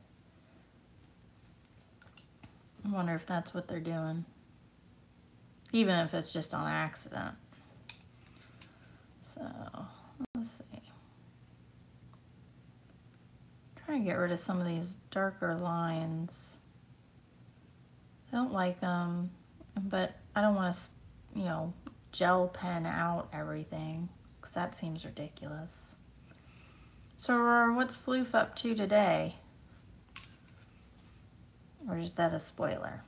Speaker 1: I wonder if that's what they're doing. Even if it's just on accident. So, let's see. Trying to get rid of some of these darker lines. I don't like them, but I don't want to, you know, gel pen out everything, because that seems ridiculous. So, Aurora, what's Floof up to today? Or is that a spoiler?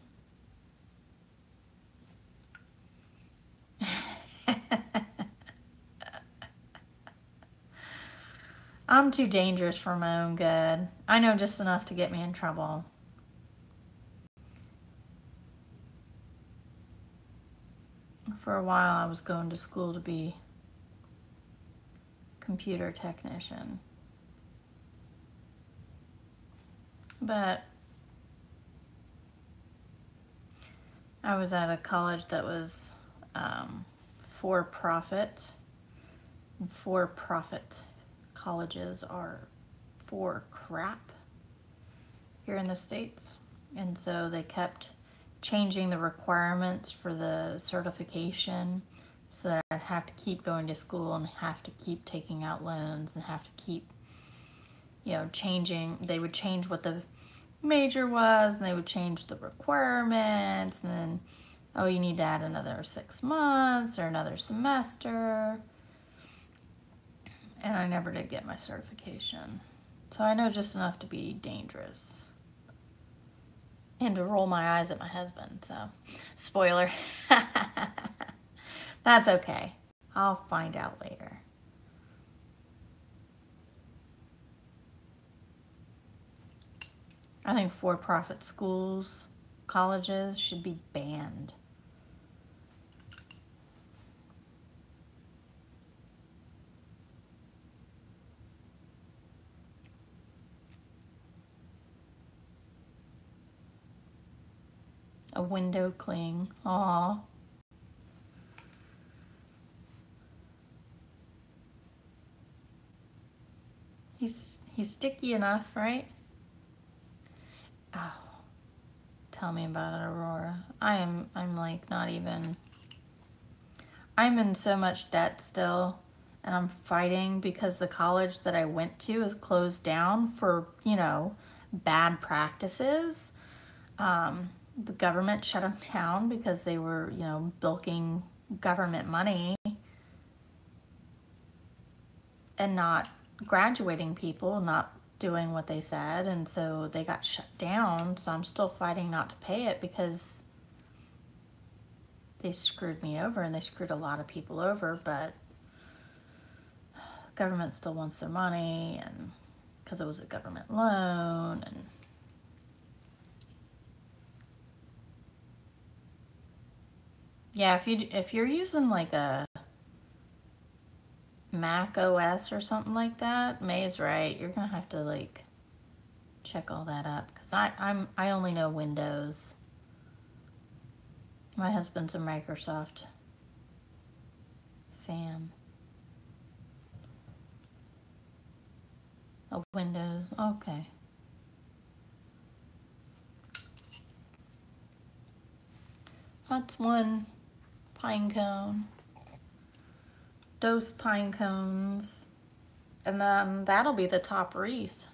Speaker 1: I'm too dangerous for my own good. I know just enough to get me in trouble. For a while, I was going to school to be a computer technician. But I was at a college that was for profit. For profit colleges are for crap here in the States. And so they kept changing the requirements for the certification so that I'd have to keep going to school and have to keep taking out loans and have to keep, you know, changing. They would change what the major was and they would change the requirements, and then, oh, you need to add another 6 months or another semester. And I never did get my certification. So I know just enough to be dangerous. And to roll my eyes at my husband, so spoiler. That's okay. I'll find out later. I think for-profit schools, colleges should be banned. A window cling. Aw. He's sticky enough, right? Oh. Tell me about it, Aurora. I'm like not even, I'm in so much debt still, and I'm fighting because the college that I went to is closed down for, you know, bad practices. The government shut them down because they were, you know, bilking government money and not graduating people, not doing what they said, and so they got shut down. So I'm still fighting not to pay it because they screwed me over, and they screwed a lot of people over, but the government still wants their money, and because it was a government loan. And yeah, if you're using like a Mac OS or something like that, May's right. You're gonna have to like check all that up, because I only know Windows. My husband's a Microsoft fan. Oh, Windows. Okay. That's one pine cone. Those pine cones. And then that'll be the top wreath.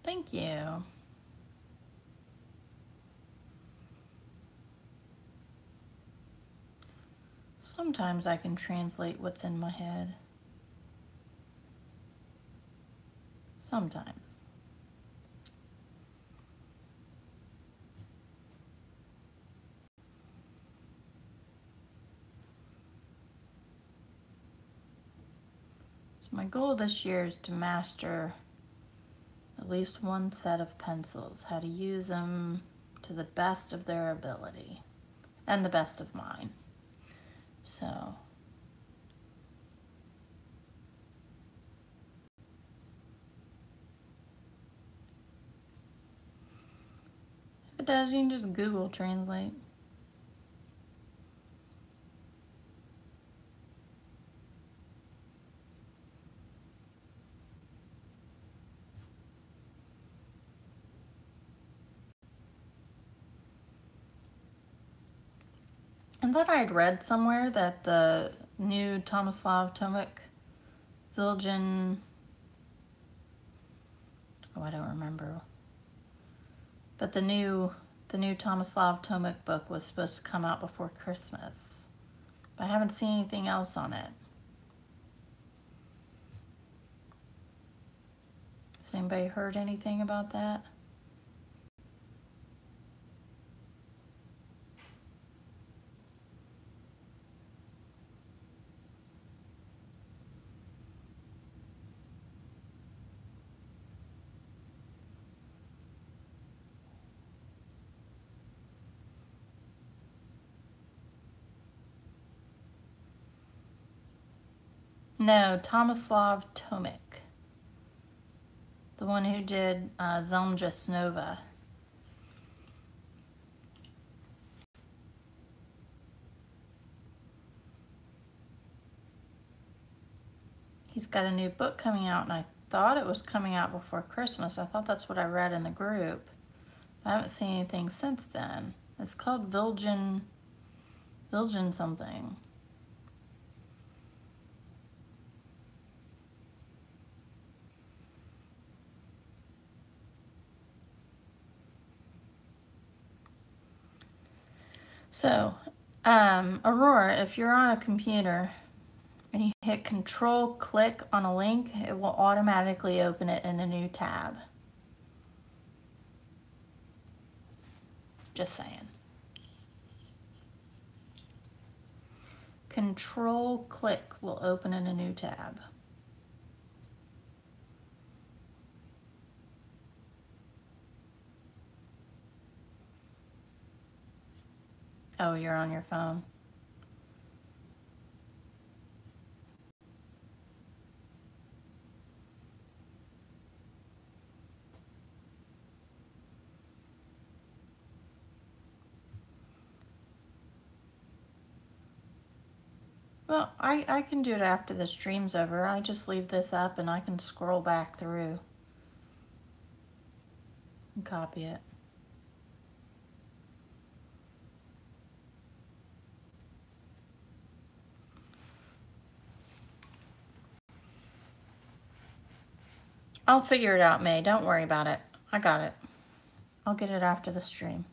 Speaker 1: Thank you. Sometimes I can translate what's in my head. Sometimes. So my goal this year is to master at least one set of pencils, how to use them to the best of their ability and the best of mine. So if it does, you can just Google Translate. And then I had read somewhere that the new Tomislav Tomic Viljan, oh, I don't remember, but the new Tomislav Tomic book was supposed to come out before Christmas. But I haven't seen anything else on it. Has anybody heard anything about that? No, Tomislav Tomic. The one who did Zelmja Snova. He's got a new book coming out, and I thought it was coming out before Christmas. I thought that's what I read in the group. I haven't seen anything since then. It's called Viljan something. So, Aurora, if you're on a computer and you hit Control-click on a link, it will automatically open it in a new tab. Just saying. Control-click will open in a new tab. Oh, you're on your phone. Well, I can do it after the stream's over. I just leave this up and I can scroll back through and copy it. I'll figure it out, May. Don't worry about it. I got it. I'll get it after the stream.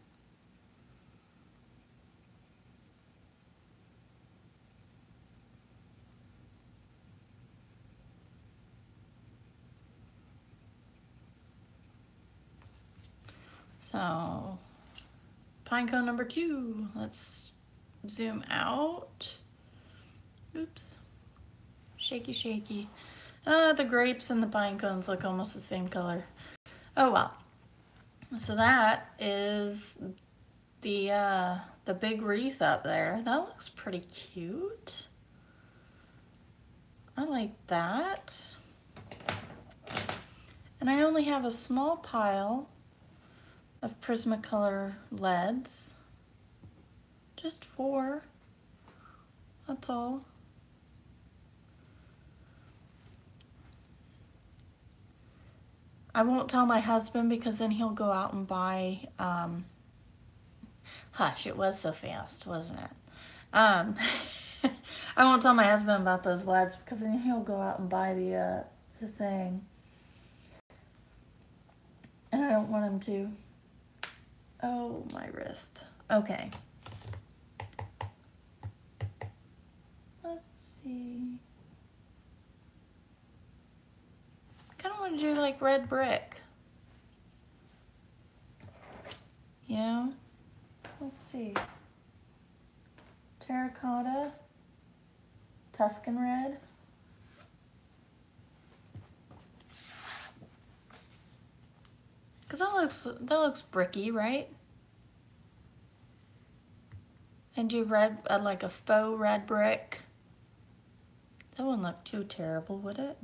Speaker 1: So, pinecone number 2. Let's zoom out. Oops. Shaky, shaky. The grapes and the pinecones look almost the same color. Oh well. So that is the big wreath up there. That looks pretty cute. I like that. And I only have a small pile of Prismacolor leads. Just 4. That's all. I won't tell my husband because then he'll go out and buy, hush, it was so fast, wasn't it? I won't tell my husband about those leads because then he'll go out and buy the thing. And I don't want him to. Oh, my wrist. Okay. Let's see. I kind of want to do like red brick. You know? Let's see. Terracotta. Tuscan red. Because that looks bricky, right? And do red, like a faux red brick. That wouldn't look too terrible, would it?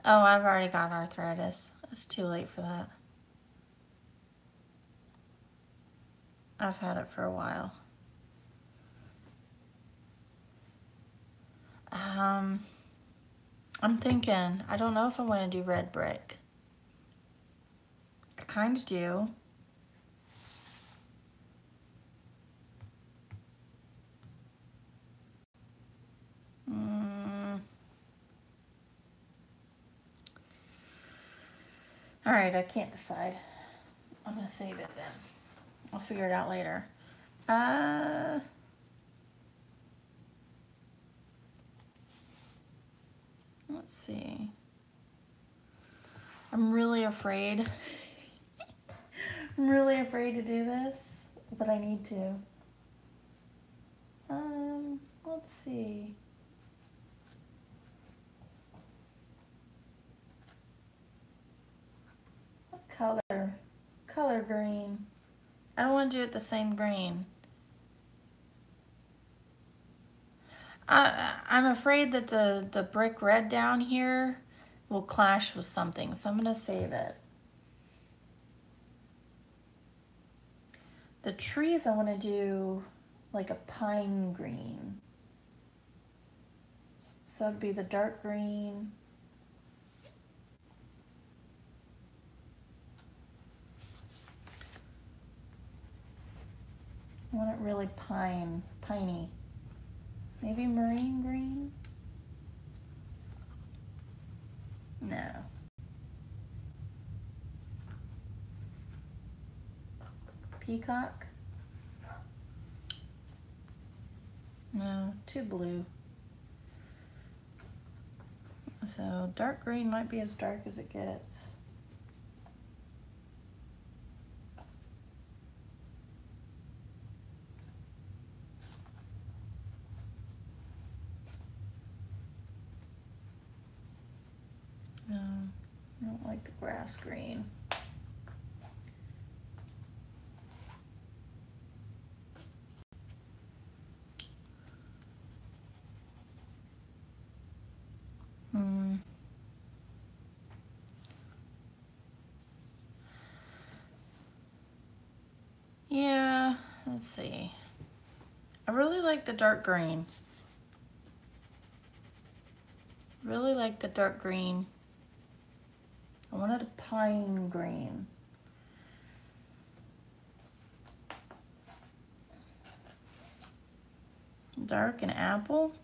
Speaker 1: Oh, I've already got arthritis. It's too late for that. I've had it for a while. I'm thinking, I don't know if I want to do red brick. I kind of do. All right, I can't decide. I'm gonna save it then. I'll figure it out later. Let's see. I'm really afraid. I'm really afraid to do this, but I need to. Let's see. What color? Color green. I don't want to do it the same green. I'm afraid that the brick red down here will clash with something, so I'm gonna save it. The trees I want to do like a pine green. So it'd be the dark green. I want it really piney. Maybe marine green? No. Peacock? No, too blue. So dark green might be as dark as it gets. No, I don't like the grass green. Yeah, let's see. I really like the dark green. Really like the dark green. I wanted a pine green. Dark and apple.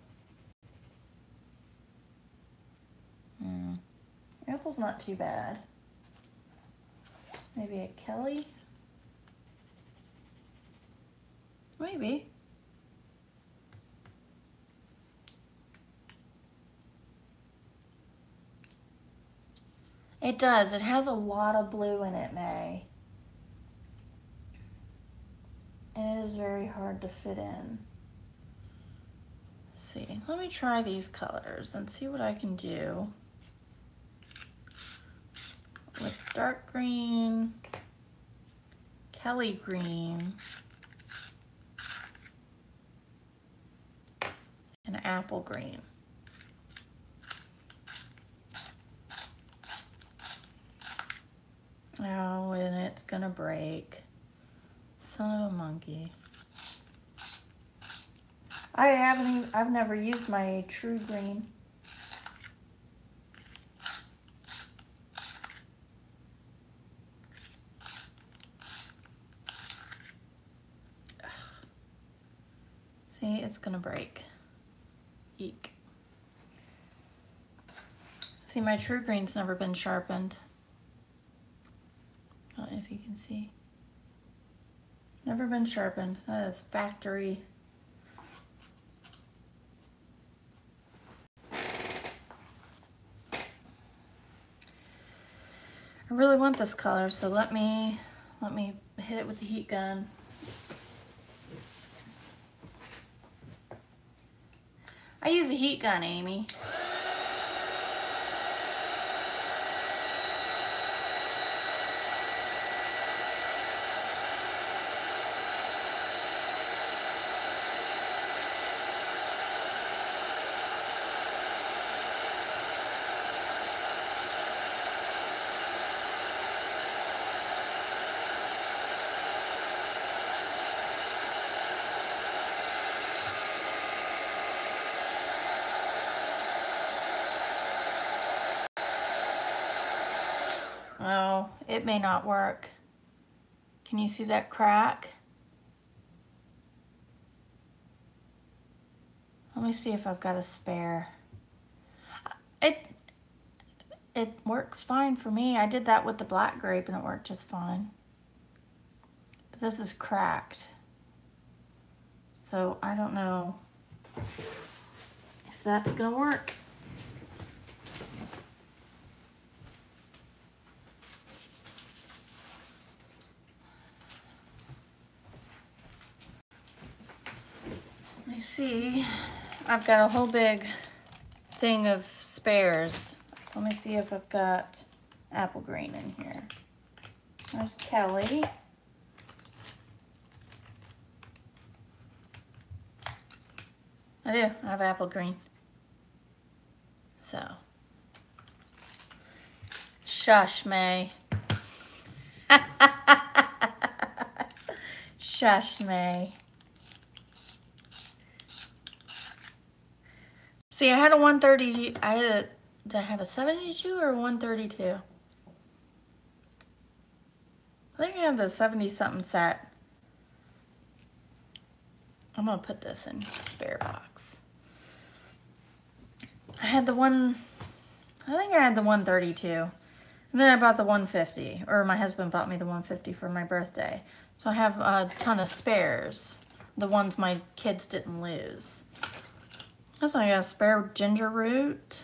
Speaker 1: Apple's not too bad. Maybe a Kelly? Maybe. It does. It has a lot of blue in it, May. And it is very hard to fit in. Let's see, let me try these colors and see what I can do with dark green, Kelly green, and apple green. Oh, and it's gonna break. Son of a monkey. I've never used my true green. See, it's gonna break. Eek. See, my true green's never been sharpened. I don't know if you can see. Never been sharpened. That is factory. I really want this color, so let me hit it with the heat gun. I use a heat gun, Amy. Oh, it may not work. Can you see that crack? Let me see if I've got a spare. It works fine for me. I did that with the black grape and it worked just fine. But this is cracked. So I don't know if that's gonna work. Let me see. I've got a whole big thing of spares. So let me see if I've got apple green in here. There's Kelly. I do. I have apple green. So. Shush, May. Shush, May. See, I had a 130. Did I have a 72 or a 132? I think I had the 70 something set. I'm gonna put this in spare box. I had the one, I think I had the 132. And then I bought the 150, or my husband bought me the 150 for my birthday. So I have a ton of spares. The ones my kids didn't lose. Also, I got a spare ginger root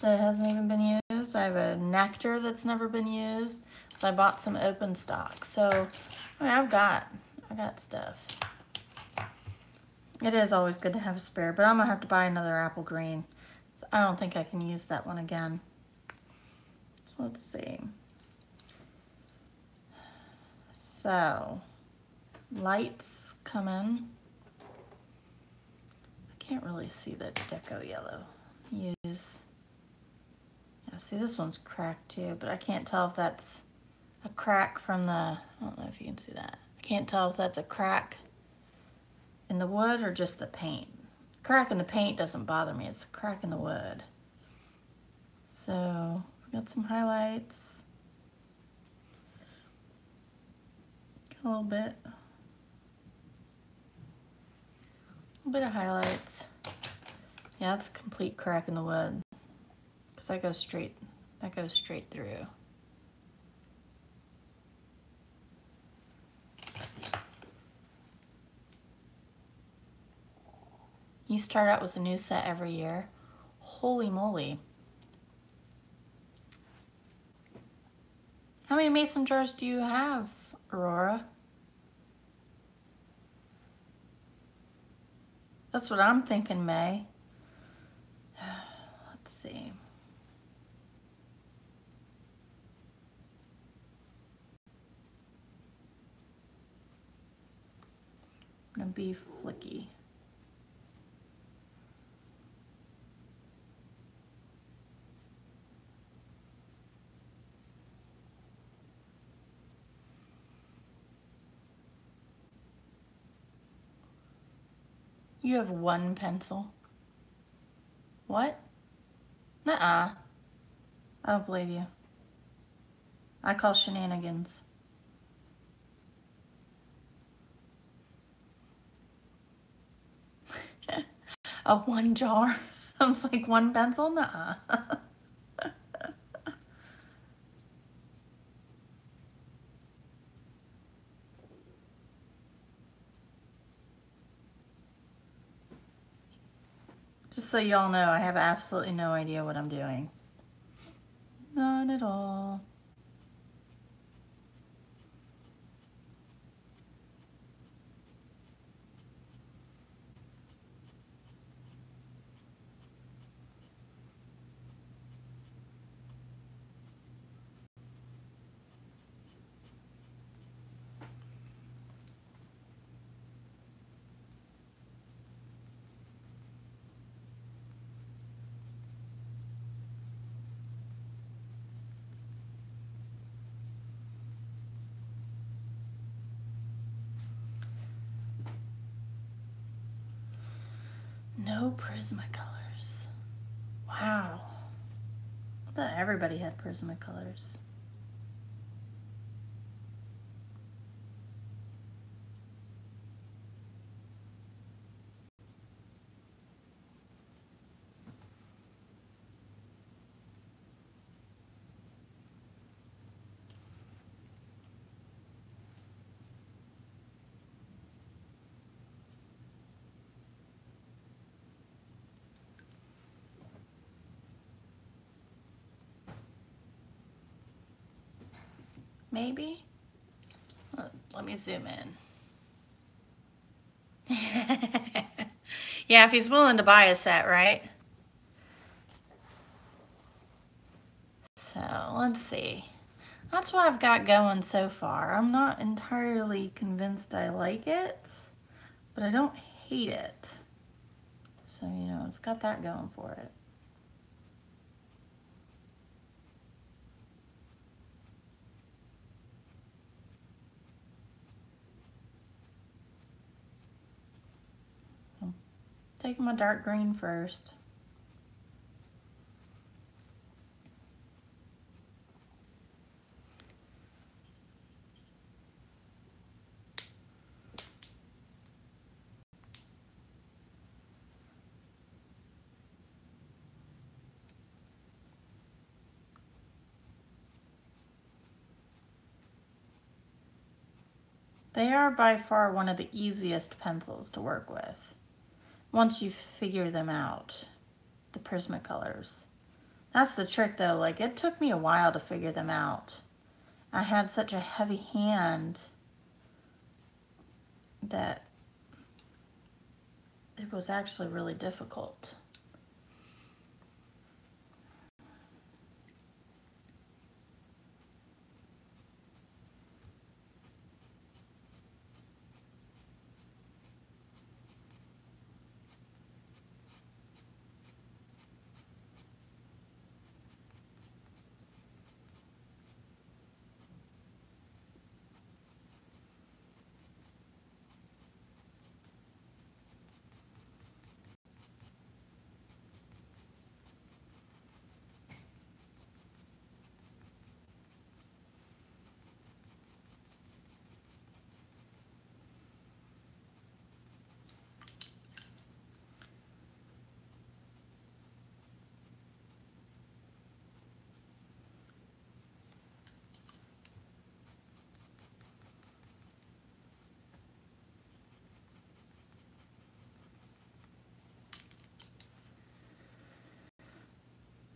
Speaker 1: that hasn't even been used. I have a nectar that's never been used. So I bought some open stock. So I mean, I've got stuff. It is always good to have a spare, but I'm gonna have to buy another apple green. So I don't think I can use that one again. So let's see. So lights come in. I can't really see the deco yellow. Use. Yeah, see this one's cracked too, but I can't tell if that's a crack from the, I don't know if you can see that. I can't tell if that's a crack in the wood or just the paint. The crack in the paint doesn't bother me, it's the crack in the wood. So, we got some highlights. A little bit. A bit of highlights. Yeah, that's a complete crack in the wood. Because that goes straight through. You start out with a new set every year. Holy moly. How many mason jars do you have, Aurora? That's what I'm thinking, May. Let's see. I'm gonna be flicky. You have one pencil? What? Nuh-uh. I don't believe you. I call shenanigans. A one jar? I was like, one pencil? Nuh-uh. Just so y'all know, I have absolutely no idea what I'm doing. None at all. No Prismacolors. Wow. I thought everybody had Prismacolors. Maybe? Let me zoom in. Yeah, if he's willing to buy a set, right? So, let's see. That's what I've got going so far. I'm not entirely convinced I like it, but I don't hate it. So, you know, it's got that going for it. Taking my dark green first. They are by far one of the easiest pencils to work with once you figure them out, the Prismacolors. That's the trick though, like it took me a while to figure them out. I had such a heavy hand that it was actually really difficult.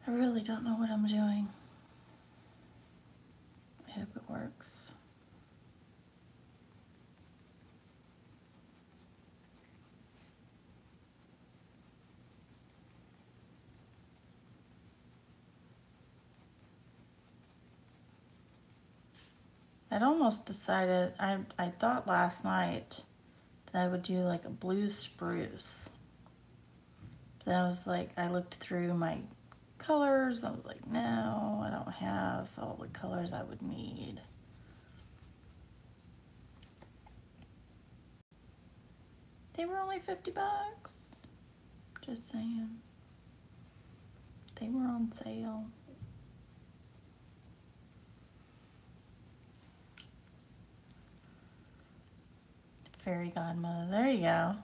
Speaker 1: I really don't know what I'm doing. I hope it works. I'd almost decided, I thought last night that I would do like a blue spruce. But I was like, I looked through my colors, I was like, no, I don't have all the colors I would need. They were only $50. Just saying. They were on sale. Fairy Godmother, there you go.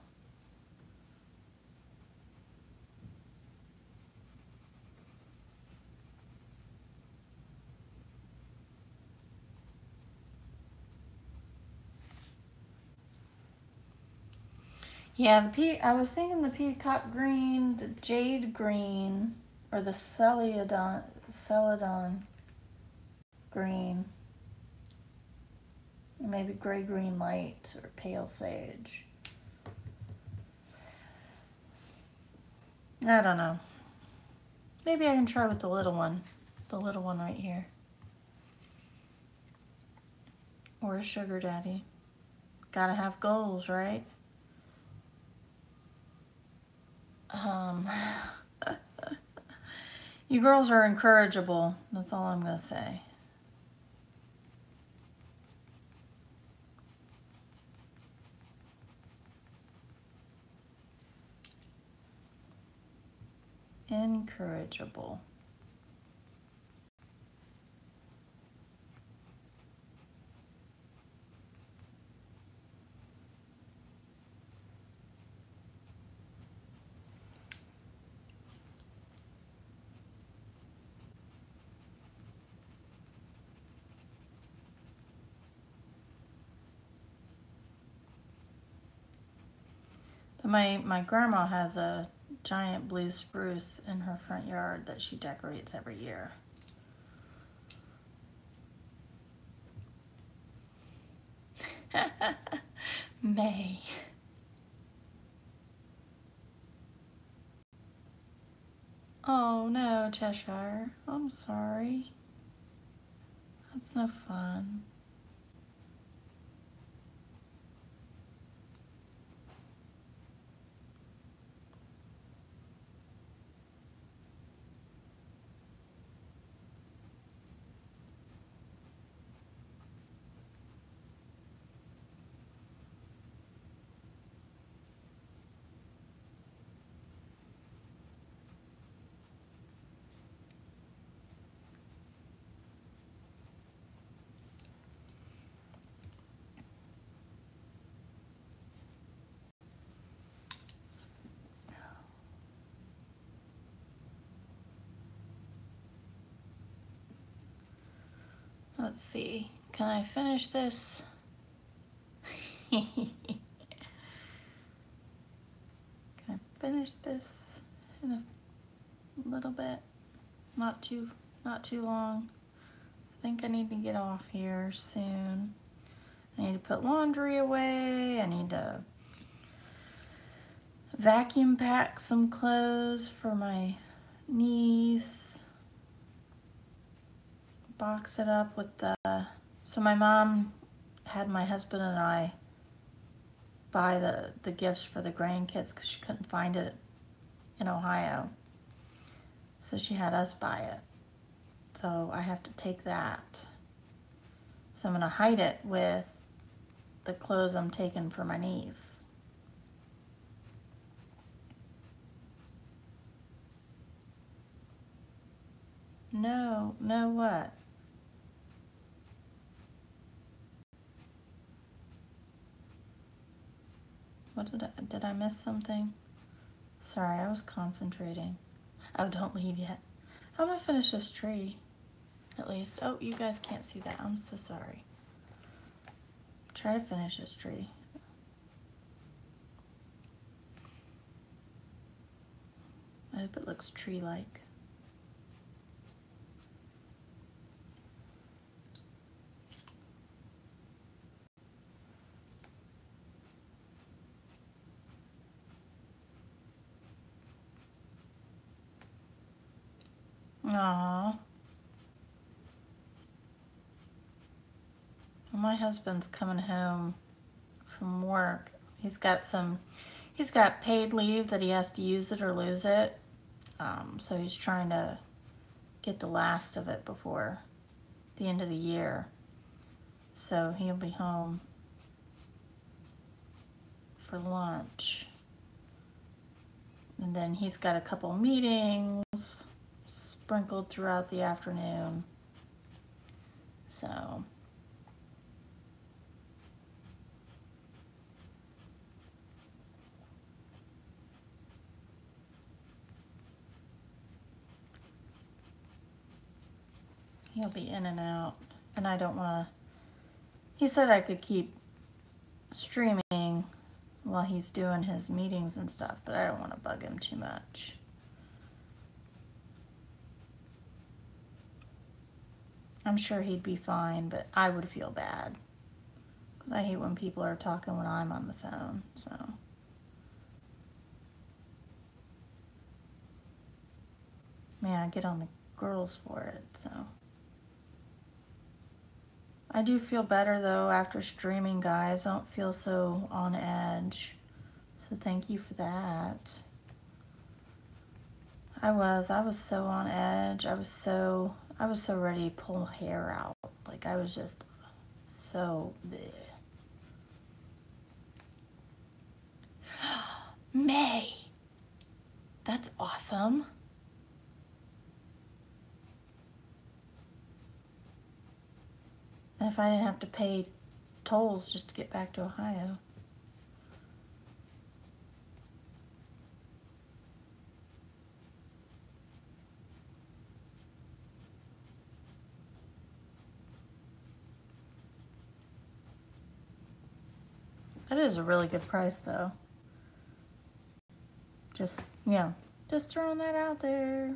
Speaker 1: Yeah, I was thinking the peacock green, the jade green, or the celadon green. Maybe gray green light or pale sage. I don't know. Maybe I can try with the little one. The little one right here. Or a sugar daddy. Gotta have goals, right? You girls are incorrigible. That's all I'm gonna say. Incorrigible. My grandma has a giant blue spruce in her front yard that she decorates every year. May. Oh no, Cheshire. I'm sorry. That's no fun. Let's see. Can I finish this? Can I finish this in a little bit? Not too long. I think I need to get off here soon. I need to put laundry away. I need to vacuum pack some clothes for my niece. Box it up with the... So my mom had my husband and I buy the gifts for the grandkids because she couldn't find it in Ohio. So she had us buy it. So I have to take that. So I'm going to hide it with the clothes I'm taking for my niece. No what? What did I miss something? Sorry, I was concentrating. Oh, don't leave yet. I'm gonna finish this tree, at least. Oh, you guys can't see that. I'm so sorry. Try to finish this tree. I hope it looks tree-like. Aww. Well, my husband's coming home from work. He's got paid leave that he has to use it or lose it. So he's trying to get the last of it before the end of the year. So he'll be home for lunch. And then he's got a couple meetings sprinkled throughout the afternoon. So he'll be in and out. And I don't want to... He said I could keep streaming while he's doing his meetings and stuff, but I don't want to bug him too much. I'm sure he'd be fine, but I would feel bad. Because I hate when people are talking when I'm on the phone, so... Man, I get on the girls for it, so... I do feel better, though, after streaming, guys. I don't feel so on edge. So thank you for that. I was so on edge. I was so ready to pull hair out. Like, I was just so bleh. May. That's awesome. if I didn't have to pay tolls just to get back to Ohio. That is a really good price, though. Just, yeah, just throwing that out there.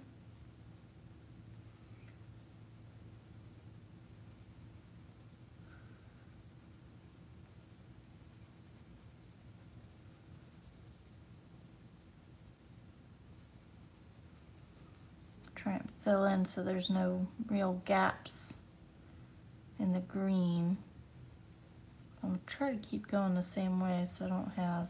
Speaker 1: Try and fill in so there's no real gaps in the green. I'm gonna try to keep going the same way so I don't have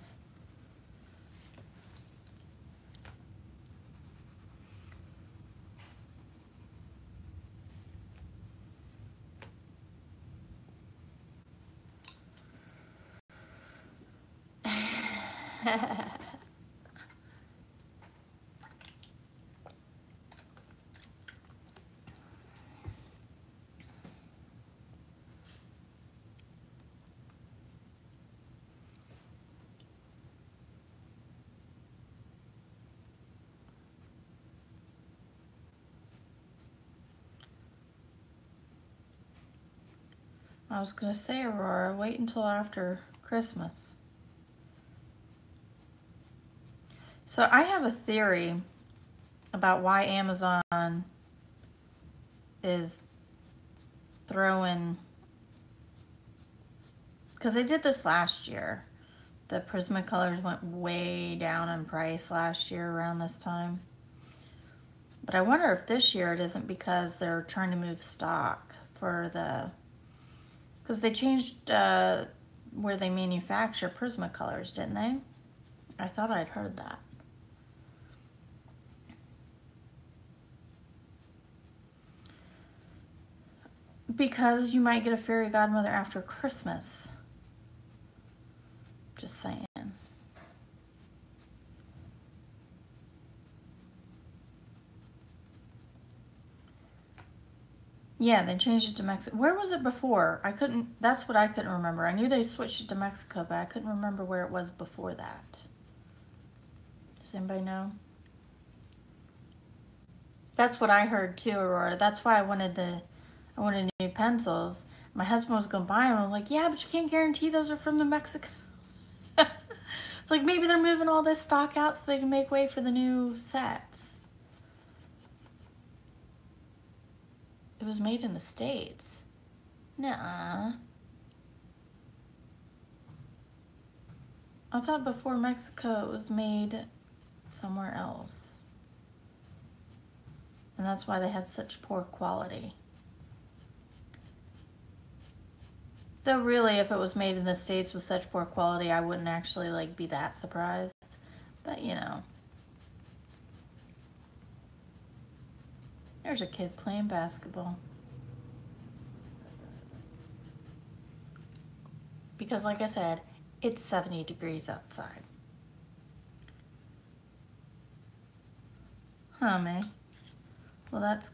Speaker 1: I was gonna say, Aurora, wait until after Christmas. So I have a theory about why Amazon is throwing, because they did this last year. The Prismacolors went way down in price last year around this time. But I wonder if this year it isn't because they're trying to move stock for the, because they changed where they manufacture Prismacolors, didn't they? I thought I'd heard that. Because you might get a fairy godmother after Christmas. Just saying. Yeah, they changed it to Mexico. Where was it before? I couldn't, that's what I couldn't remember. I knew they switched it to Mexico, but I couldn't remember where it was before that. Does anybody know? That's what I heard too, Aurora. That's why I wanted new pencils. My husband was going to buy them. I'm like, yeah, but you can't guarantee those are from the Mexico. It's like maybe they're moving all this stock out so they can make way for the new sets. It was made in the States. Nuh-uh. I thought before Mexico it was made somewhere else. And that's why they had such poor quality. Though really, if it was made in the States with such poor quality, I wouldn't actually like be that surprised. But you know. There's a kid playing basketball. Because like I said, it's 70 degrees outside. Huh, May? Well, that's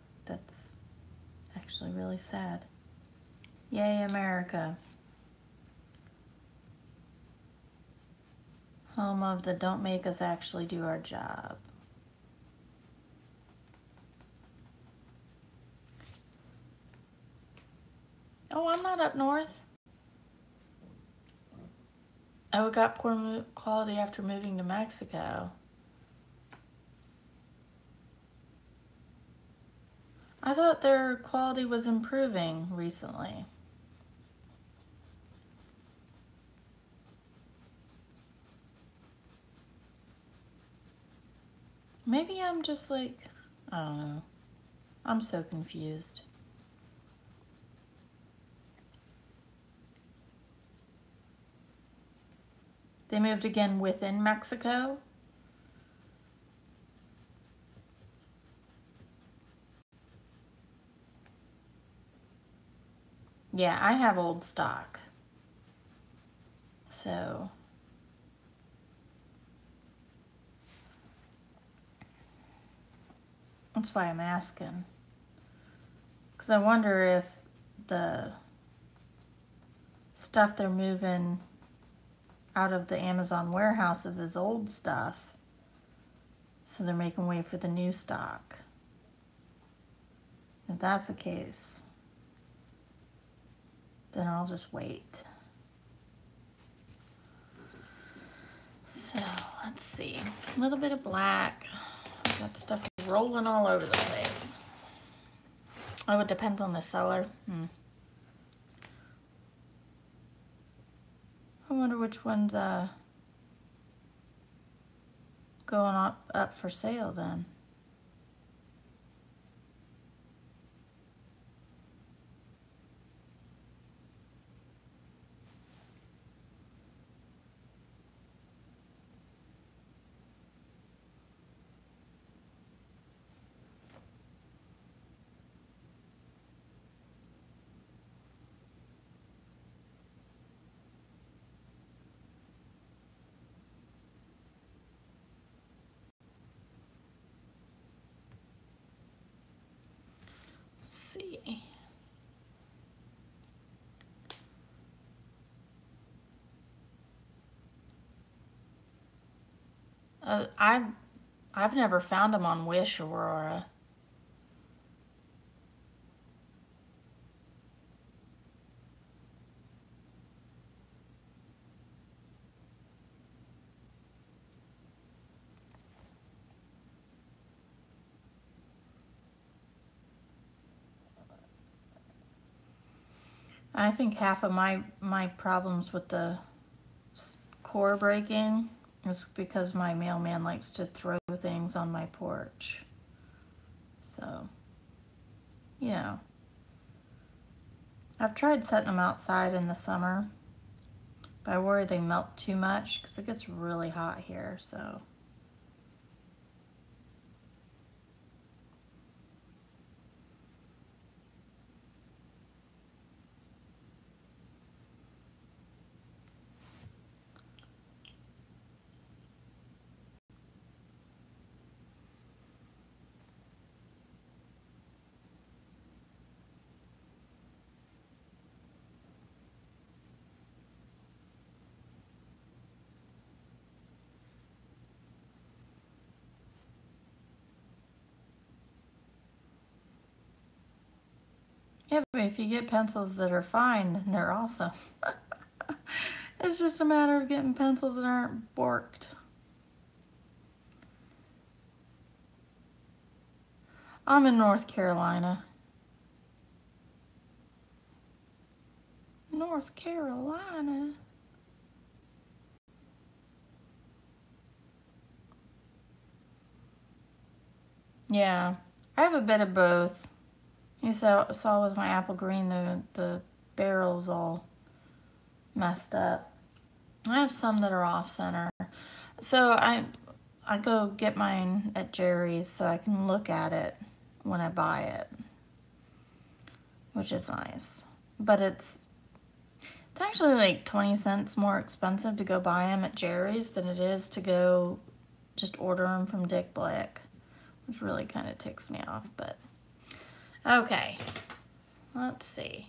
Speaker 1: actually really sad. Yay, America. Home of the don't make us actually do our job. Oh, I'm not up north. Oh, it got poor quality after moving to Mexico. I thought their quality was improving recently. Maybe I'm just like, I don't know. I'm so confused. They moved again within Mexico? Yeah, I have old stock. So that's why I'm asking. Because I wonder if the stuff they're moving out of the Amazon warehouses is old stuff. So they're making way for the new stock. If that's the case, then I'll just wait. So let's see, a little bit of black. Got stuff rolling all over the place. Oh, it depends on the seller. I wonder which one's going up for sale then. See. I've never found them on Wish, Aurora. I think half of my problems with the core breaking is because my mailman likes to throw things on my porch. So, you know, I've tried setting them outside in the summer, but I worry they melt too much because it gets really hot here, so. Yeah, but if you get pencils that are fine, then they're awesome. It's just a matter of getting pencils that aren't borked. I'm in North Carolina. North Carolina. Yeah, I have a bit of both. You saw with my apple green, the barrel's all messed up. I have some that are off center. So I go get mine at Jerry's so I can look at it when I buy it, which is nice. But it's actually like 20 cents more expensive to go buy them at Jerry's than it is to go just order them from Dick Blick, which really kind of ticks me off. But okay, let's see.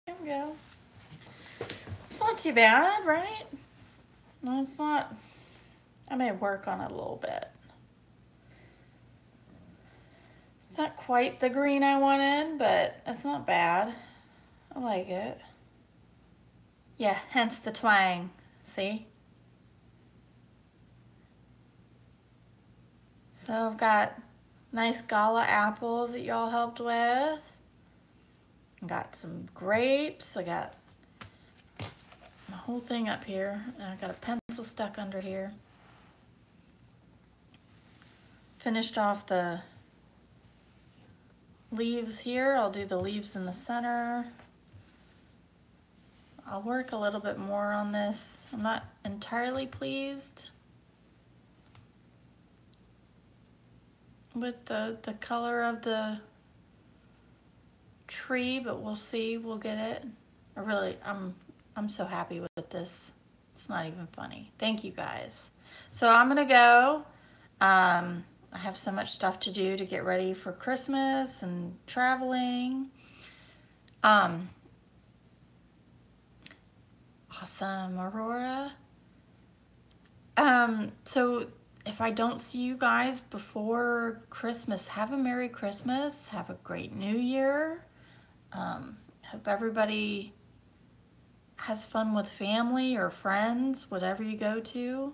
Speaker 1: There we go. It's not too bad, right? No, it's not. I may work on it a little bit. It's not quite the green I wanted, but it's not bad. I like it. Yeah, hence the twang. See? So I've got nice gala apples that y'all helped with. I got some grapes. I got my whole thing up here. And I got a pencil stuck under here. Finished off the leaves here. I'll do the leaves in the center. I'll work a little bit more on this. I'm not entirely pleased with the color of the tree, but we'll see. We'll get it. I'm so happy with this. It's not even funny. Thank you guys. So I'm gonna go. I have so much stuff to do to get ready for Christmas and traveling. Awesome, Aurora. So if I don't see you guys before Christmas, have a Merry Christmas. Have a great New Year. Hope everybody has fun with family or friends, whatever you go to.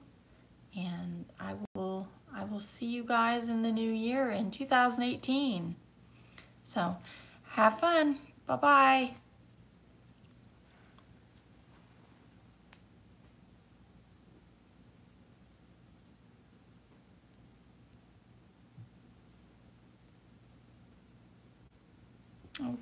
Speaker 1: And I will see you guys in the new year in 2018. So have fun. Bye-bye. Okay.